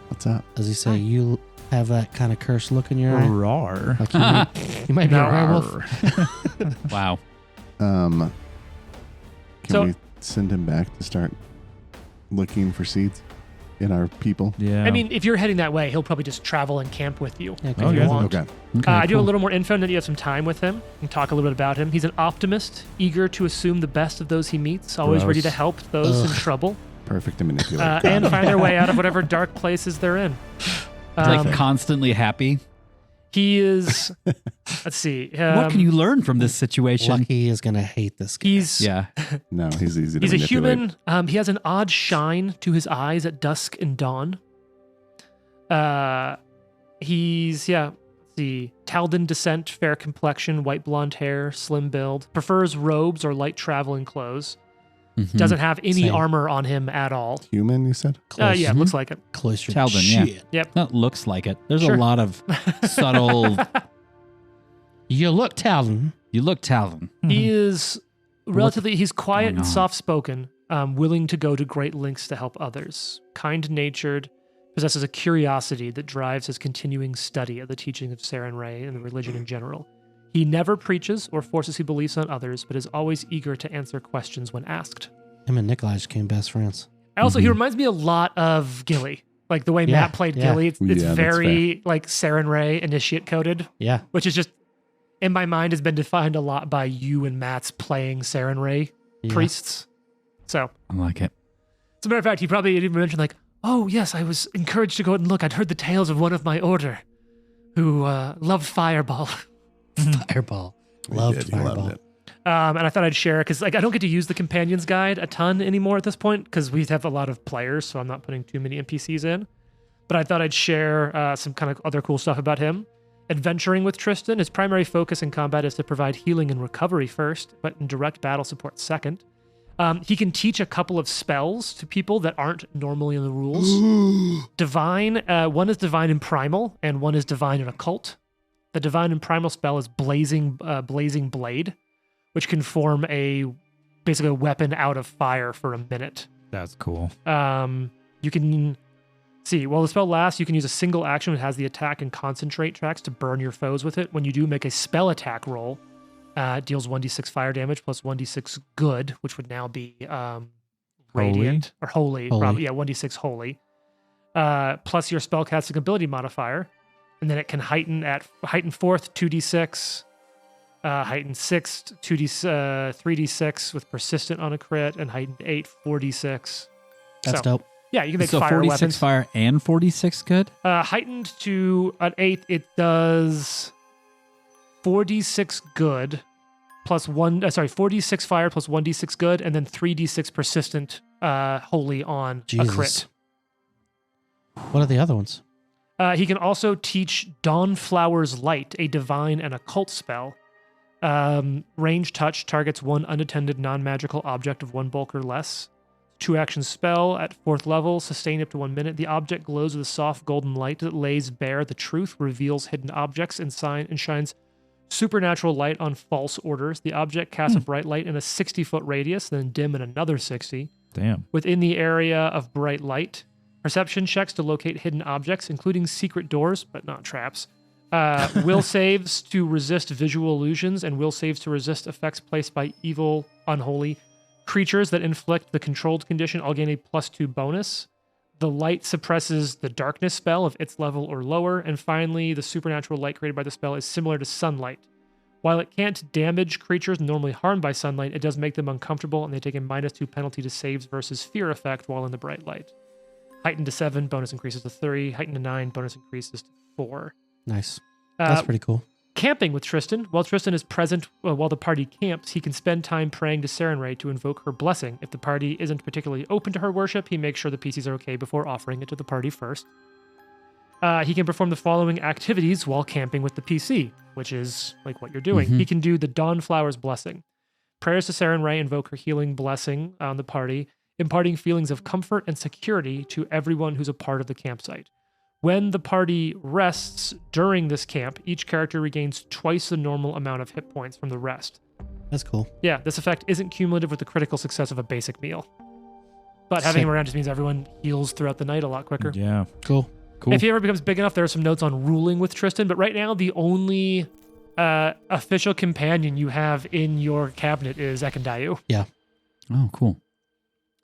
What's up? Does he say you have that kind of cursed look in your eye? Roar. Like you might be a werewolf. Wow. Can So- we send him back to start looking for seeds in our people? Yeah. I mean, if you're heading that way, he'll probably just travel and camp with you. Yeah, 'cause Oh, you yeah. want- Okay. Okay, I do a cool. little more info, and then you have some time with him and talk a little bit about him. He's an optimist, eager to assume the best of those he meets, always ready to Gross. help those in Ugh. trouble, Perfect to manipulate. and find their way out of whatever dark places they're in. Like constantly happy. He is. Let's see. What can you learn from this situation? Lucky is gonna hate this guy. He's Yeah. No, he's easy to He's a manipulate. human. He has an odd shine to his eyes at dusk and dawn. He's let's see, Taldan descent, fair complexion, white blonde hair, slim build. Prefers robes or light traveling clothes. Mhm. Doesn't have any Same. armor on him at all. Human, you said? Close, Yeah, looks like it. closer. Taldan, yeah. Shit. That looks like it. There's Sure. a lot of subtle. You look Taldan. You look Talon. He is relatively. He's quiet going and on? soft spoken. Willing to go to great lengths to help others. Kind natured. Possesses a curiosity that drives his continuing study of the teaching of Saren Ray and the religion in general. He never preaches or forces his beliefs on others, but is always eager to answer questions when asked. Him and Nikolai just became best friends. Also, he Mhm. reminds me a lot of Gilly. Like the way Yeah, Matt played yeah. Gilly. It's Yeah, that's very like Saren Ray initiate coded, Yeah. which is just, in my mind, has been defined a lot by you and Matt's playing Saren Ray Yeah. priests. So, I like it. as a matter of fact, he probably even mentioned like, oh yes, I was encouraged to go out and look. I'd heard the tales of one of my order who loved Fireball. Fireball. He Loved did, he Fireball. loved it. And I thought I'd share because like I don't get to use the Companions Guide a ton anymore at this point because we have a lot of players, so I'm not putting too many NPCs in. But I thought I'd share some kind of other cool stuff about him. Adventuring with Tristan, his primary focus in combat is to provide healing and recovery first, but in direct battle support second. He can teach a couple of spells to people that aren't normally in the rules. Divine, one is Divine and Primal, and one is Divine and Occult. The Divine and Primal spell is Blazing Blade, which can form basically a weapon out of fire for a minute. That's cool. You can see, while the spell lasts, you can use a single action that has the attack and concentrate tracks to burn your foes with it. When you do make a spell attack roll, it deals 1d6 fire damage plus 1d6 good, which would now be radiant or holy. Probably, yeah, 1d6 holy. Plus your spellcasting ability modifier. And then it can heighten fourth 2d6, heighten sixth 3d6 with persistent on a crit, and heightened 8 4d6. That's dope. Yeah, you can make so fire 46 weapons. fire and 46 good? Heightened to an 8th, it does 4d6 good plus 4d6 fire plus 1d6 good, and then 3d6 persistent holy on a crit. What are the other ones? He can also teach Dawnflower's Light, a divine and occult spell. Range touch targets one unattended non-magical object of 1 bulk or less. 2-action spell at 4th level, sustained up to 1 minute. The object glows with a soft golden light that lays bare the truth, reveals hidden objects, and shines supernatural light on false orders. The object casts a bright light in a 60-foot radius, then dim in another 60. Damn. Within the area of bright light. Perception checks to locate hidden objects, including secret doors, but not traps. Will saves to resist visual illusions, and will saves to resist effects placed by evil, unholy creatures that inflict the controlled condition. I'll gain a +2 bonus. The light suppresses the darkness spell of its level or lower. And finally, the supernatural light created by the spell is similar to sunlight. While it can't damage creatures normally harmed by sunlight, it does make them uncomfortable, and they take a -2 penalty to saves versus fear effect while in the bright light. Heightened to 7, bonus increases to 3. Heightened to 9, bonus increases to 4. Nice. That's pretty cool. Camping with Tristan. While Tristan is present while the party camps, he can spend time praying to Sarenrae to invoke her blessing. If the party isn't particularly open to her worship, he makes sure the PCs are okay before offering it to the party first. He can perform the following activities while camping with the PC, which is like what you're doing. He can do the Dawnflower's Blessing. Prayers to Sarenrae invoke her healing blessing on the party, imparting feelings of comfort and security to everyone who's a part of the campsite. When the party rests during this camp, each character regains twice the normal amount of hit points from the rest. That's cool. Yeah, this effect isn't cumulative with the critical success of a basic meal. But having him around just means everyone heals throughout the night a lot quicker. Yeah. Cool. If he ever becomes big enough, there are some notes on ruling with Tristan, but right now the only official companion you have in your cabinet is Ekendayu. Yeah. Oh, cool.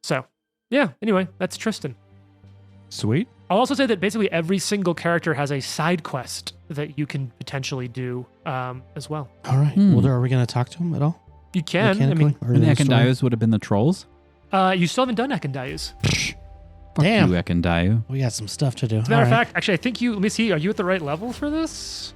So, yeah, anyway, that's Tristan. Sweet. I'll also say that basically every single character has a side quest that you can potentially do as well. All right. Well, are we going to talk to him at all? You can. I mean, Mechanically? Or And in the story? Ekandayus would have been the trolls? you still haven't done Ekendayus. Fuck Damn. you, Ekandayu. We got some stuff to do. As a matter of fact, actually, I think let me see, are you at the right level for this?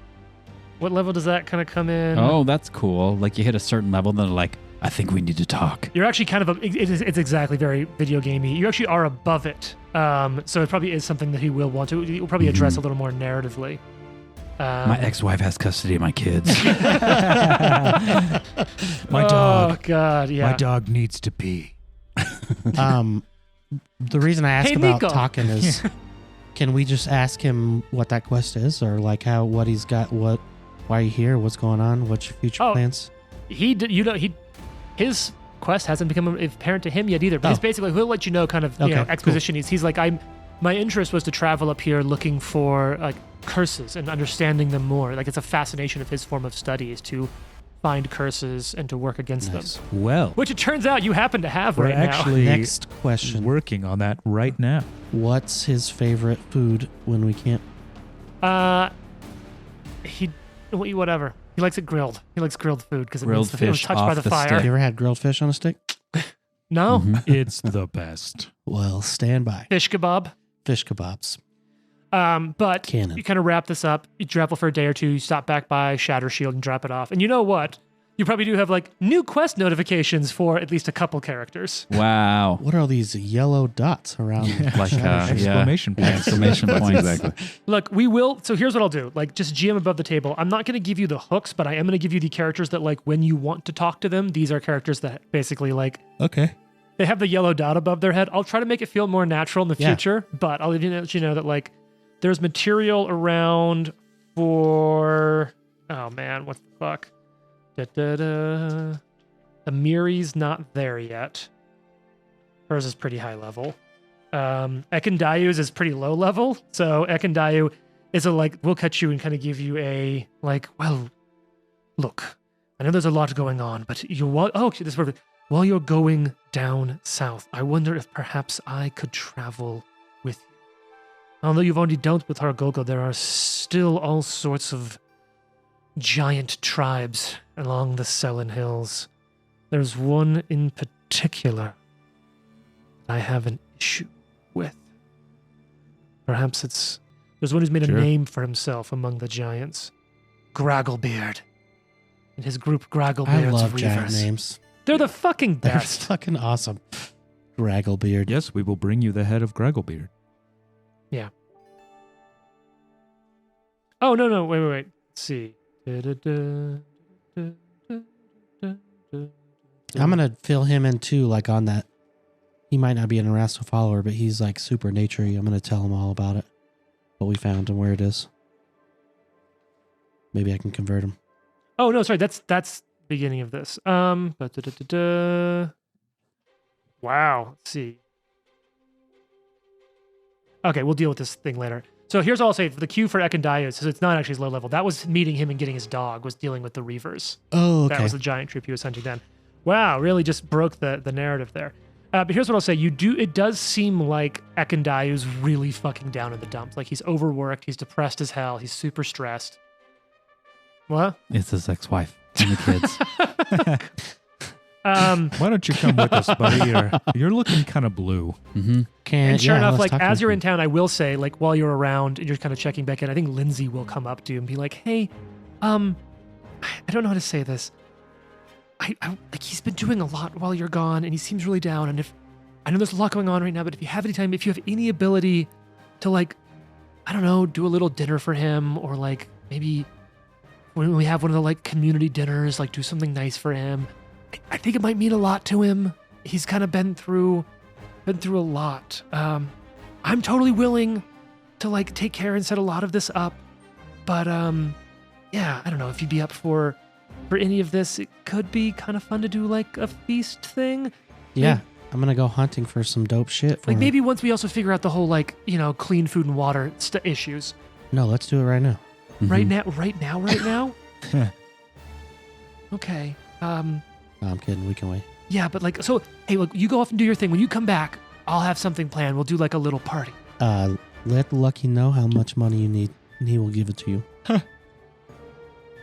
What level does that kind of come in? Oh, that's cool. Like you hit a certain level, then they're like, I think we need to talk. You're actually kind of, it's exactly very video gamey. You actually are above it. So it probably is something that he will want to, he'll probably address a little more narratively. My ex-wife has custody of my kids. My dog. Oh, God, yeah. My dog needs to pee. The reason I ask Hey, about Nico. talking is, can we just ask him what that quest is, or like what he's got, why are you here, what's going on, what's your future plans? His quest hasn't become apparent to him yet either, but he's basically, he'll let you know kind of, exposition. Cool. He's like, my interest was to travel up here looking for like curses and understanding them more. Like it's a fascination of his form of study is to find curses and to work against them. Well, Which it turns out you happen to have we're right now. actually Next question. working on that right now. What's his favorite food when we camp? Whatever. He likes it grilled. He likes grilled food because it Grilled was fish touched off by the the fire. stick. Have you ever had grilled fish on a stick? No? It's the best. Well, stand by. Fish kebab. Fish kebabs. But Canon. you kind of wrap this up. You travel for a day or two. You stop back by Shatter Shield and drop it off. And you know what? You probably do have like new quest notifications for at least a couple characters. Wow. What are these yellow dots around? Like Exclamation points. Exclamation That's points. exactly. Look, we will. So here's what I'll do. Like, just GM above the table. I'm not going to give you the hooks, but I am going to give you the characters that, like, when you want to talk to them, these are characters that basically, like, Okay. they have the yellow dot above their head. I'll try to make it feel more natural in the Yeah. future, but I'll even let you know that, like, there's material around for. Oh, man. What the fuck? The Miri's not there yet. Hers is pretty high level. Ekandayu's is pretty low level. So Ekandayu is a like, we'll cut you and kind of give you a like, well, look, I know there's a lot going on, but you want, oh, this is perfect. While you're going down south, I wonder if perhaps I could travel with you. Although you've already dealt with Hargogo, there are still all sorts of giant tribes along the Selen Hills. There's one in particular I have an issue with. Perhaps there's one who's made a Sure. name for himself among the giants. Gragglebeard. And his group I Gragglebeard's love giant Reavers. names. They're the fucking They're best. fucking awesome. Ragglebeard. Yes, we will bring you the head of Gragglebeard. Oh, no, wait. Let's see. I'm gonna fill him in too, like on that. He might not be an Erasto follower, but he's like super naturey. I'm gonna tell him all about it, what we found and where it is. Maybe I can convert him. Oh, no, sorry. That's the beginning of this. Wow. Let's see. Okay, we'll deal with this thing later. So here's all I'll say. For the queue for Ekandayu, so it's not actually his low level. That was meeting him and getting his dog, was dealing with the Reavers. Oh, okay. That was the giant troop he was hunting then. Wow, really just broke the narrative there. But here's what I'll say. It does seem like Ekandayu's really fucking down in the dumps. Like he's overworked, he's depressed as hell, he's super stressed. What? It's his ex-wife and the kids. Why don't you come with us, buddy? You're looking kind of blue. Mm-hmm. And sure enough, let's like talk to as you're him. in town, I will say, like while you're around and you're kind of checking back in, I think Lindsay will come up to you and be like, "Hey, I don't know how to say this. I like he's been doing a lot while you're gone, and he seems really down. And if I know there's a lot going on right now, but if you have any time, if you have any ability to like, I don't know, do a little dinner for him, or like maybe when we have one of the like community dinners, like do something nice for him. I think it might mean a lot to him. He's kind of been through a lot. I'm totally willing to like take care and set a lot of this up, but yeah, I don't know if you'd be up for any of this. It could be kind of fun to do like a feast thing. Yeah, I'm gonna go hunting for some dope shit. For Like him. maybe once we also figure out the whole like clean food and water issues. No, let's do it right now. Right now. Okay. No, I'm kidding. We can wait. Yeah, but like so. Hey, look, you go off and do your thing. When you come back, I'll have something planned. We'll do like a little party. Let Lucky know how much money you need, and he will give it to you.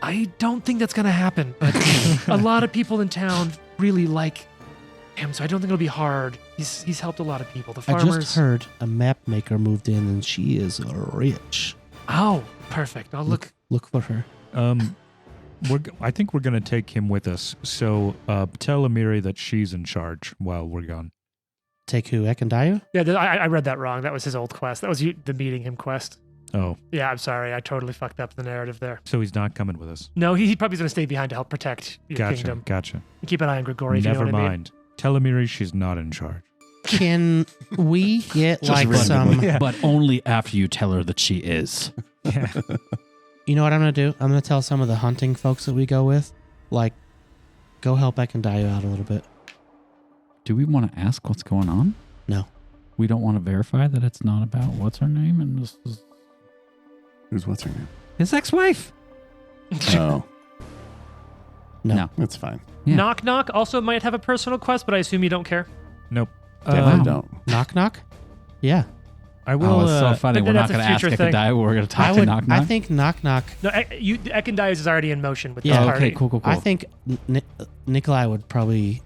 I don't think that's gonna happen, but a lot of people in town really like him, so I don't think it'll be hard. He's helped a lot of people. The I farmers. just heard a map maker moved in, and she is rich. Oh, perfect. I'll look. Look for her. I think we're going to take him with us. So tell Amiri that she's in charge while we're gone. Take who? Ekandayu? Yeah, I read that wrong. That was his old quest. That was the meeting him quest. Oh, Yeah, I'm sorry. I totally fucked up the narrative there. so he's not coming with us. No, he probably going to stay behind to help protect your kingdom. Gotcha. Keep an eye on Grigori. If Never you know what I mean. mind. Tell Amiri she's not in charge. Can we get Just like randomly. some? Yeah. But only after you tell her that she is. Yeah. You know what I'm gonna do? I'm gonna tell some of the hunting folks that we go with, like, go help Ekandayu out a little bit. Do we want to ask what's going on? No. We don't want to verify that it's not about what's her name and this is What's her name? his ex-wife. Oh, No. that's fine. Yeah. Knock Knock also might have a personal quest, but I assume you don't care. Nope. Definitely don't. Knock knock. Yeah. I will. Oh, it's so funny. but We're not that's a going to ask future thing. Ekandayu. We're going to I talk would. to Knock Knock. I think knock knock. No, Ekandayus is already in motion with Yeah. the Oh, party. okay, cool. I think Nikolai would probably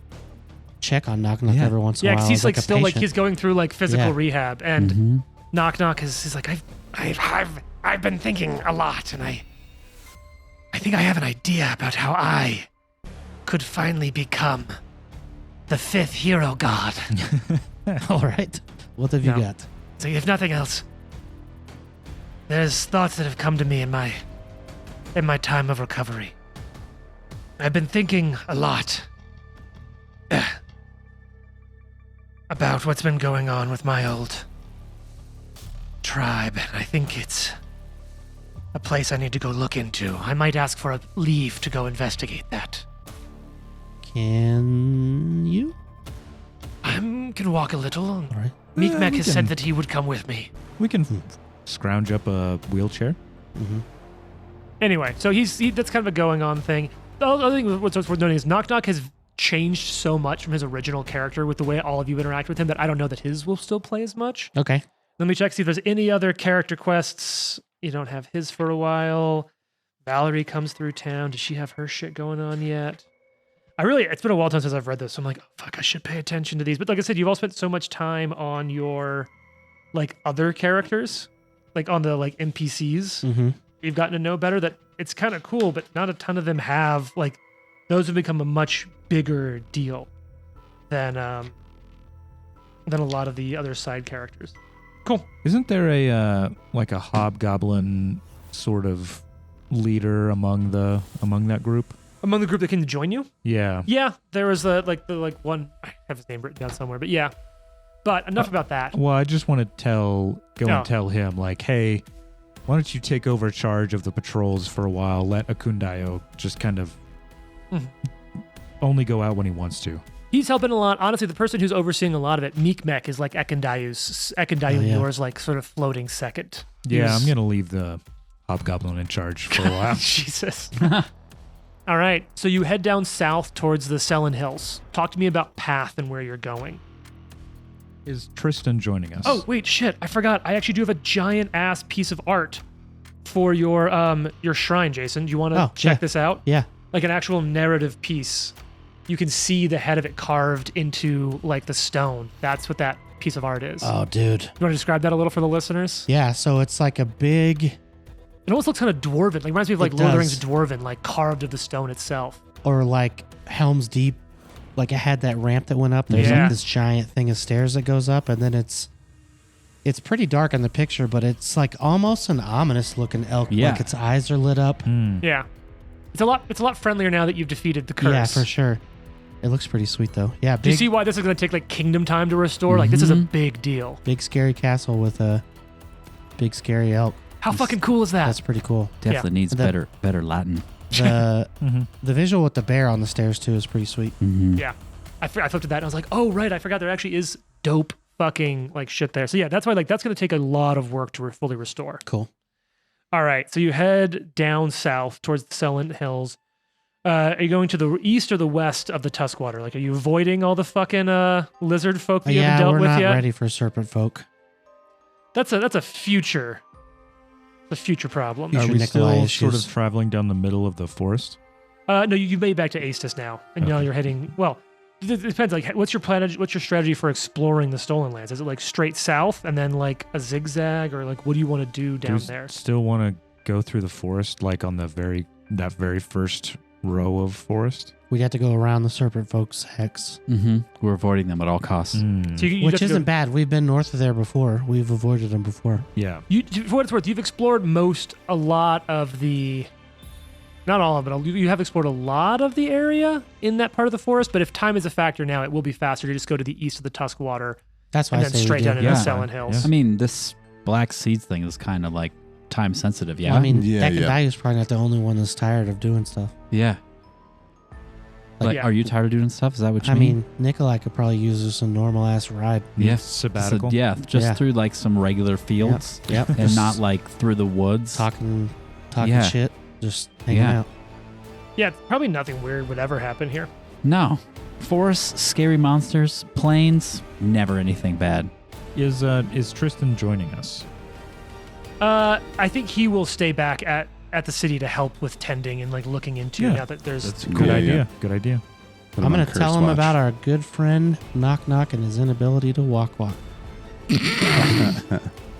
check on knock knock Yeah. every once in Yeah, a while. because he's as, like a still like patient. he's going through like physical Yeah. rehab, and Mhm. Knock Knock is like I've been thinking a lot, and I think I have an idea about how I could finally become the 5th hero god. All right. What have you No. got? So if nothing else, there's thoughts that have come to me in my time of recovery. I've been thinking a lot about what's been going on with my old tribe, and I think it's a place I need to go look into. I might ask for a leave to go investigate that. Can you? I can walk a little. All right. Meekmek we has said can- that he would come with me. We can scrounge up a wheelchair. Mm-hmm. Anyway, so that's kind of a going on thing. The other thing what's worth noting is Knock Knock has changed so much from his original character with the way all of you interact with him that I don't know that his will still play as much. Okay. Let me check, see if there's any other character quests. You don't have his for a while. Valerie comes through town. Does she have her shit going on yet? It's been a while since I've read this, so I'm like, oh, fuck, I should pay attention to these. But like I said, you've all spent so much time on your, like, other characters, like on the, like, NPCs. Mm-hmm. You've gotten to know better that it's kind of cool, but not a ton of them have, like, those have become a much bigger deal than a lot of the other side characters. Cool. Isn't there a like a hobgoblin sort of leader among that group? Among the group that can join you? Yeah. Yeah, there was the one, I have his name written down somewhere, but yeah. But enough about that. Well, I just want to No. and tell him, like, hey, why don't you take over charge of the patrols for a while? Let Akundayo just kind of Mhm. only go out when he wants to. He's helping a lot. Honestly, the person who's overseeing a lot of it, Meekmek, is like Ekendayu Oh, yeah. yours, like sort of floating second. Yeah, He's- I'm gonna leave the hobgoblin in charge for a while. Jesus. All right, so you head down south towards the Selin Hills. Talk to me about path and where you're going. Is Tristan joining us? Oh, wait, shit, I forgot. I actually do have a giant ass piece of art for your shrine, Jason. Do you want to Oh, check yeah. this out? Yeah. Like an actual narrative piece. You can see the head of it carved into like the stone. That's what that piece of art is. Oh, dude. You want to describe that a little for the listeners? Yeah. So it's like a big, It almost looks kind of dwarven. Like reminds me of like It Lord of the Rings does. dwarven, like carved of the stone itself. or like Helm's Deep. Like it had that ramp that went up. There's Yeah. like this giant thing of stairs that goes up, and then it's pretty dark in the picture, but it's like almost an ominous looking elk. Yeah. Like its eyes are lit up. Hmm. Yeah. It's a lot friendlier now that you've defeated the curse. Yeah, for sure. It looks pretty sweet though. Yeah, Do you big, see why this is going to take like kingdom time to restore? Like this is a Mhm. big deal. big scary castle with a big scary elk. How fucking cool is that? That's pretty cool. Definitely needs The- better Latin. The Mhm. the visual with the bear on the stairs too is pretty sweet. Mhm. Yeah. I flipped at that and I was like, oh, right. I forgot there actually is dope fucking like shit there. So yeah, that's why like that's going to take a lot of work to fully restore. Cool. All right. So you head down south towards the Selent Hills. Are you going to the east or the west of the Tuskwater? Like, are you avoiding all the fucking lizard folk that you Yeah, haven't dealt we're with not yet? ready for serpent folk. That's a future problem. Future Are we Nikolai still sort issues. of traveling down the middle of the forest? No, you made it back to Astus now, and now Okay. you're heading. Well, it depends. Like, what's your plan? What's your strategy for exploring the Stolen Lands? Is it like straight south and then like a zigzag, or like what do you want to do Do down we there? still want to go through the forest, like on that very first row of forest? We'd have to go around the serpent folk's hex, Mm-hmm. We're avoiding them at all costs. Hmm. So you which just isn't bad. We've been north of there before. We've avoided them before. Yeah. For what it's worth, you've explored a lot of the. Not all of it. You have explored a lot of the area in that part of the forest, but if time is a factor now, it will be faster to just go to the east of the Tuskwater That's why and I then say straight we down do. into Yeah. the Selent Hills. Yeah. I mean, this black seeds thing is kind of like time sensitive. Yeah. I mean, Yeah, yeah. Dekandayu's probably not the only one that's tired of doing stuff. yeah. Like, Yeah. are you tired of doing stuff? Is that what you I mean? mean, Nikolai could probably use us a normal ass ride. Yeah. Sabbatical. So, yeah, just Yeah. through like some regular fields Yep. and not like through the woods. talking Yeah. shit, just hanging Yeah. out. Yeah, probably nothing weird would ever happen here. No. Forests, scary monsters, plains, never anything bad. Is Tristan joining us? I think he will stay back at the city to help with tending and like looking into Yeah. now that there's. That's a good Yeah, idea. yeah. Good idea. Put I'm him on going to tell curse him watch. about our good friend Knock Knock and his inability to walk.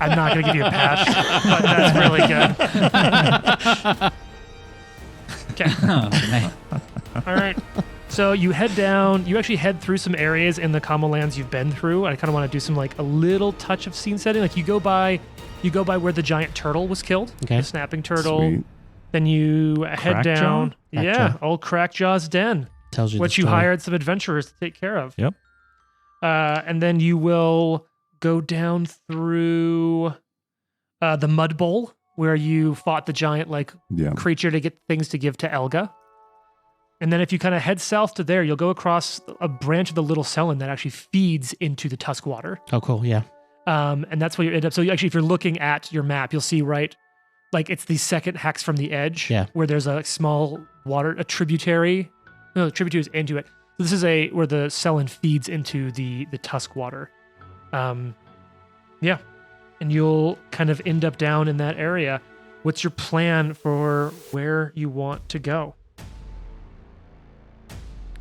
I'm not going to give you a patch, but that's really good. Okay. Oh, man. All right. So you head down. You actually head through some areas in the Kamo lands you've been through. I kind of want to do some like a little touch of scene setting. Like you go by where the giant turtle was killed. Okay. The snapping turtle. Sweet. Then you head Crackjaw? down. Yeah, Crackjaw. old Crackjaw's den, Tells you which the you story. hired some adventurers to take care of. Yep. And then you will go down through the Mud Bowl, where you fought the giant like Yeah. creature to get things to give to Elga. And then if you kind of head south to there, you'll go across a branch of the Little Selin that actually feeds into the Tusk Water. Oh, cool. Yeah. And that's where you end up. So you actually, if you're looking at your map, you'll see like it's the second hex from the edge, Yeah. where there's a small a tributary. No, the tributary is into it. So this is where the Selin feeds into the Tusk Water. Yeah. And you'll kind of end up down in that area. What's your plan for where you want to go?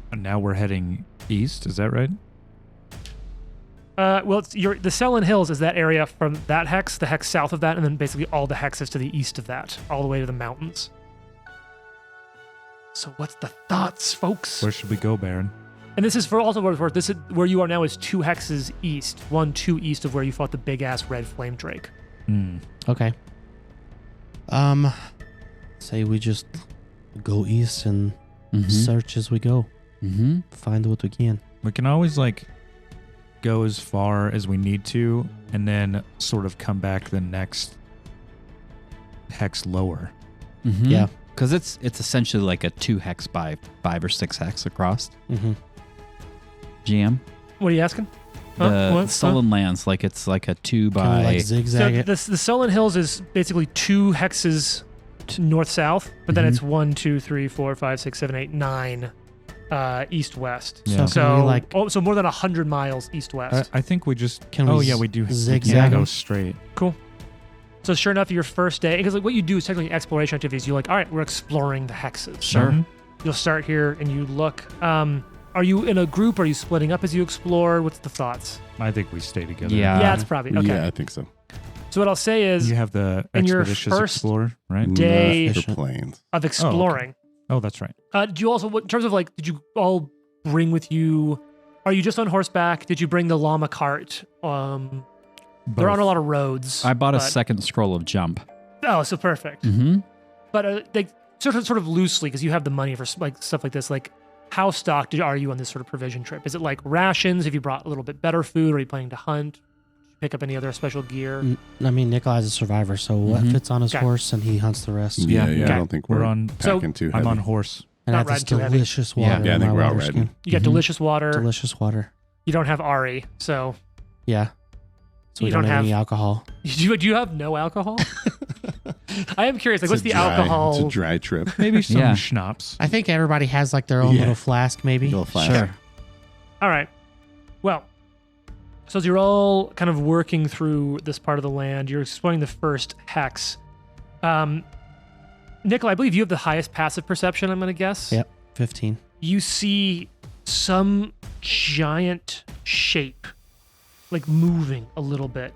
And now we're heading east. Is that right? Well, the Selin Hills is that area from that hex, the hex south of that, and then basically all the hexes to the east of that, all the way to the mountains. So what's the thoughts, folks? Where should we go, Baron? And this is for also what it's worth. This is where you are now is 2 hexes east, 2 east of where you fought the big ass red flame drake. Hmm. Okay. Say we just go east and search as we go. Mm-hmm. Find what we can. We can always like go as far as we need to, and then sort of come back the next hex lower. Mm-hmm. Yeah. Because it's essentially like a 2 hex by 5 or 6 hex across. Mm-hmm. GM. What are you asking? The Sullen lands, like it's like a 2 Kind of by. like So zigzag the it. Sullen Hills is basically 2 hexes north-south, but then it's 1, 2, 3, 4, 5, 6, 7, 8, 9 east-west. Yeah. So can we like So more than 100 miles east-west. I think we just. Can we oh yeah, we do. zigzag We can't go them? straight. So sure enough, your first day, because like what you do is technically exploration activities. You're like, all right, we're exploring the hexes. Sure. Mhm. You'll start here and you look. Are you in a group? Are you splitting up as you explore? What's the thoughts? I think we stay together. Yeah. Yeah, it's probably okay. Yeah, I think so. So what I'll say is You have the in your expeditious first explorer, right? day Not for planes. of exploring. Oh, that's right. Do you also, in terms of like, did you all bring with you? Are you just on horseback? Did you bring the llama cart? They're on a lot of roads. I bought a but- second scroll of jump. Oh, so perfect. Mm-hmm. But they sort of loosely, because you have the money for like stuff like this. Like, how stocked are you on this sort of provision trip? Is it like rations? Have you brought a little bit better food? Are you planning to hunt? Pick up any other special gear? I mean, Nikolai's a survivor, so what Mhm. fits on his Okay. horse and he hunts the rest. Yeah, Yeah. I Okay. don't think We're we're on. packing too heavy. I'm on horse. And Not I have this riding too heavy. delicious water. Yeah. Yeah, I in think my we're all water riding. skin. You got Mhm. delicious water. Delicious water. You don't have Ari, so Yeah. So we You don't don't have any have- alcohol. do you have no alcohol? I am curious. Like, It's what's a the dry- alcohol? It's a dry trip. Maybe some Yeah. schnapps. I think everybody has like their own Yeah. little flask, maybe. Little flask. Sure. All right. Well, so as you're all kind of working through this part of the land, you're exploring the first hex. Nikolai, I believe you have the highest passive perception, I'm going to guess. Yep. 15. You see some giant shape, like moving a little bit.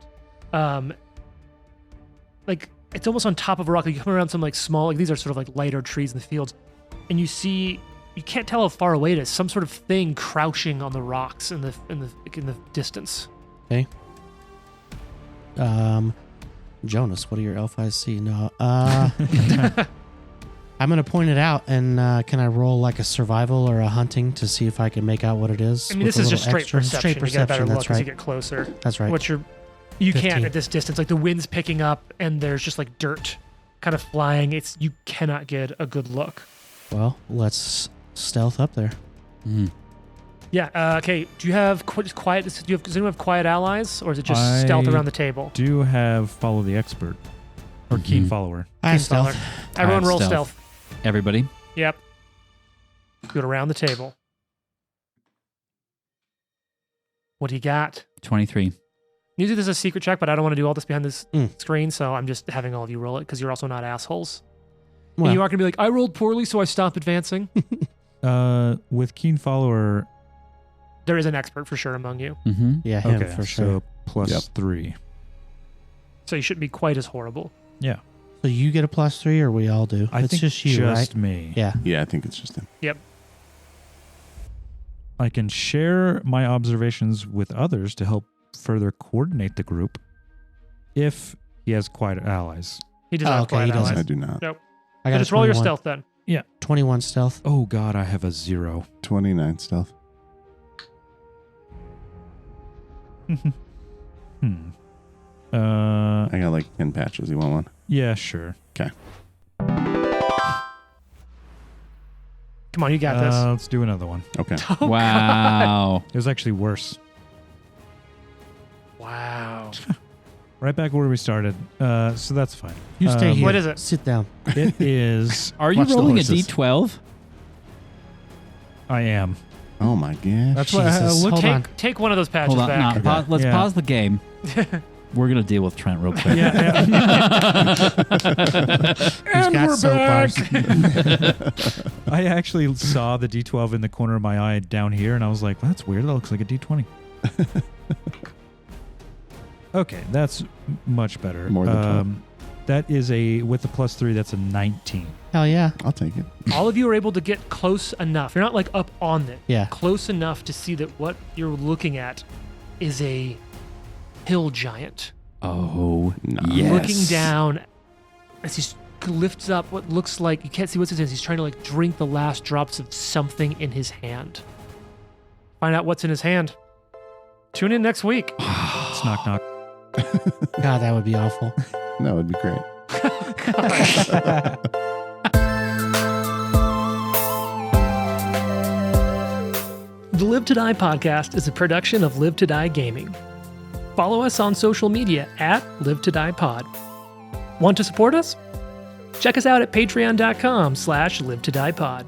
Like it's almost on top of a rock. Like you come around some like small, like these are sort of like lighter trees in the fields, and you see, you can't tell how far away it is. Some sort of thing crouching on the rocks in the distance. Jonas, what do your elf eyes see? No. I'm gonna point it out, and can I roll like a survival or a hunting to see if I can make out what it is? I mean, with this a is just little straight extra? perception. You get a better look That's as you right. get closer. That's right. You 15. can't at this distance. Like the wind's picking up, and there's just like dirt kind of flying. You cannot get a good look. Well, let's stealth up there. Mm. Yeah. Okay. Do you have quiet? Does anyone have quiet allies, or is it just I stealth around the table? Do have follow the expert or keen Mhm. follower. I have Team Scholar. stealth. Everyone I have roll stealth. stealth. Everybody. Yep. Do it around the table. What do you got? 23. Usually this is a secret check, but I don't want to do all this behind this Mm. screen, so I'm just having all of you roll it because you're also not assholes. Well, And you aren't going to be like, I rolled poorly, so I stop advancing. With keen follower. There is an expert for sure among you, Mm-hmm. yeah, him Okay, for sure. so plus Yep. 3. so you shouldn't be quite as horrible. Yeah, So you get a +3, or we all do? I it's think just you, right? me. Yeah. Yeah, I think it's just him. I can share my observations with others to help further coordinate the group if he has quiet allies. He does not okay, quiet he doesn't. allies. I do not. Nope. I So got just roll your 21. stealth then. 21 stealth. Oh God, I have a 0. 29 stealth. Uh, I got like 10 patches. You want one? yeah, sure. Come on, you got this. Let's do another one. Okay. Oh, Wow. It was actually worse. Wow. Right back where we started. So that's fine. You stay here. What is it? Sit down. It is. Are you Watch the rolling a horses. D12? I am. Oh my gosh. That's why. Jesus. Look. Hold on. Take one of those patches Hold on. back. No, let's Yeah. pause the game. We're going to deal with Trent real quick. Yeah. He's got soap bars. I actually saw the D12 in the corner of my eye down here, and I was like, "That's weird. That looks like a D20." Okay, that's much better. More than 12. That is with the +3. That's a 19. Hell yeah. I'll take it. All of you are able to get close enough. You're not like up on it. Yeah. Close enough to see that what you're looking at is a hill giant Oh, Nice. yes. looking down as he lifts up what looks like, you can't see what's in his hands. He's trying to like drink the last drops of something in his hand. Find out what's in his hand. Tune in next week. It's knock knock. God, that would be awful. That would be great. The Live to Die podcast is a production of Live to Die Gaming. Follow us on social media at Live to Die Pod. Want to support us? Check us out at patreon.com/live to die pod.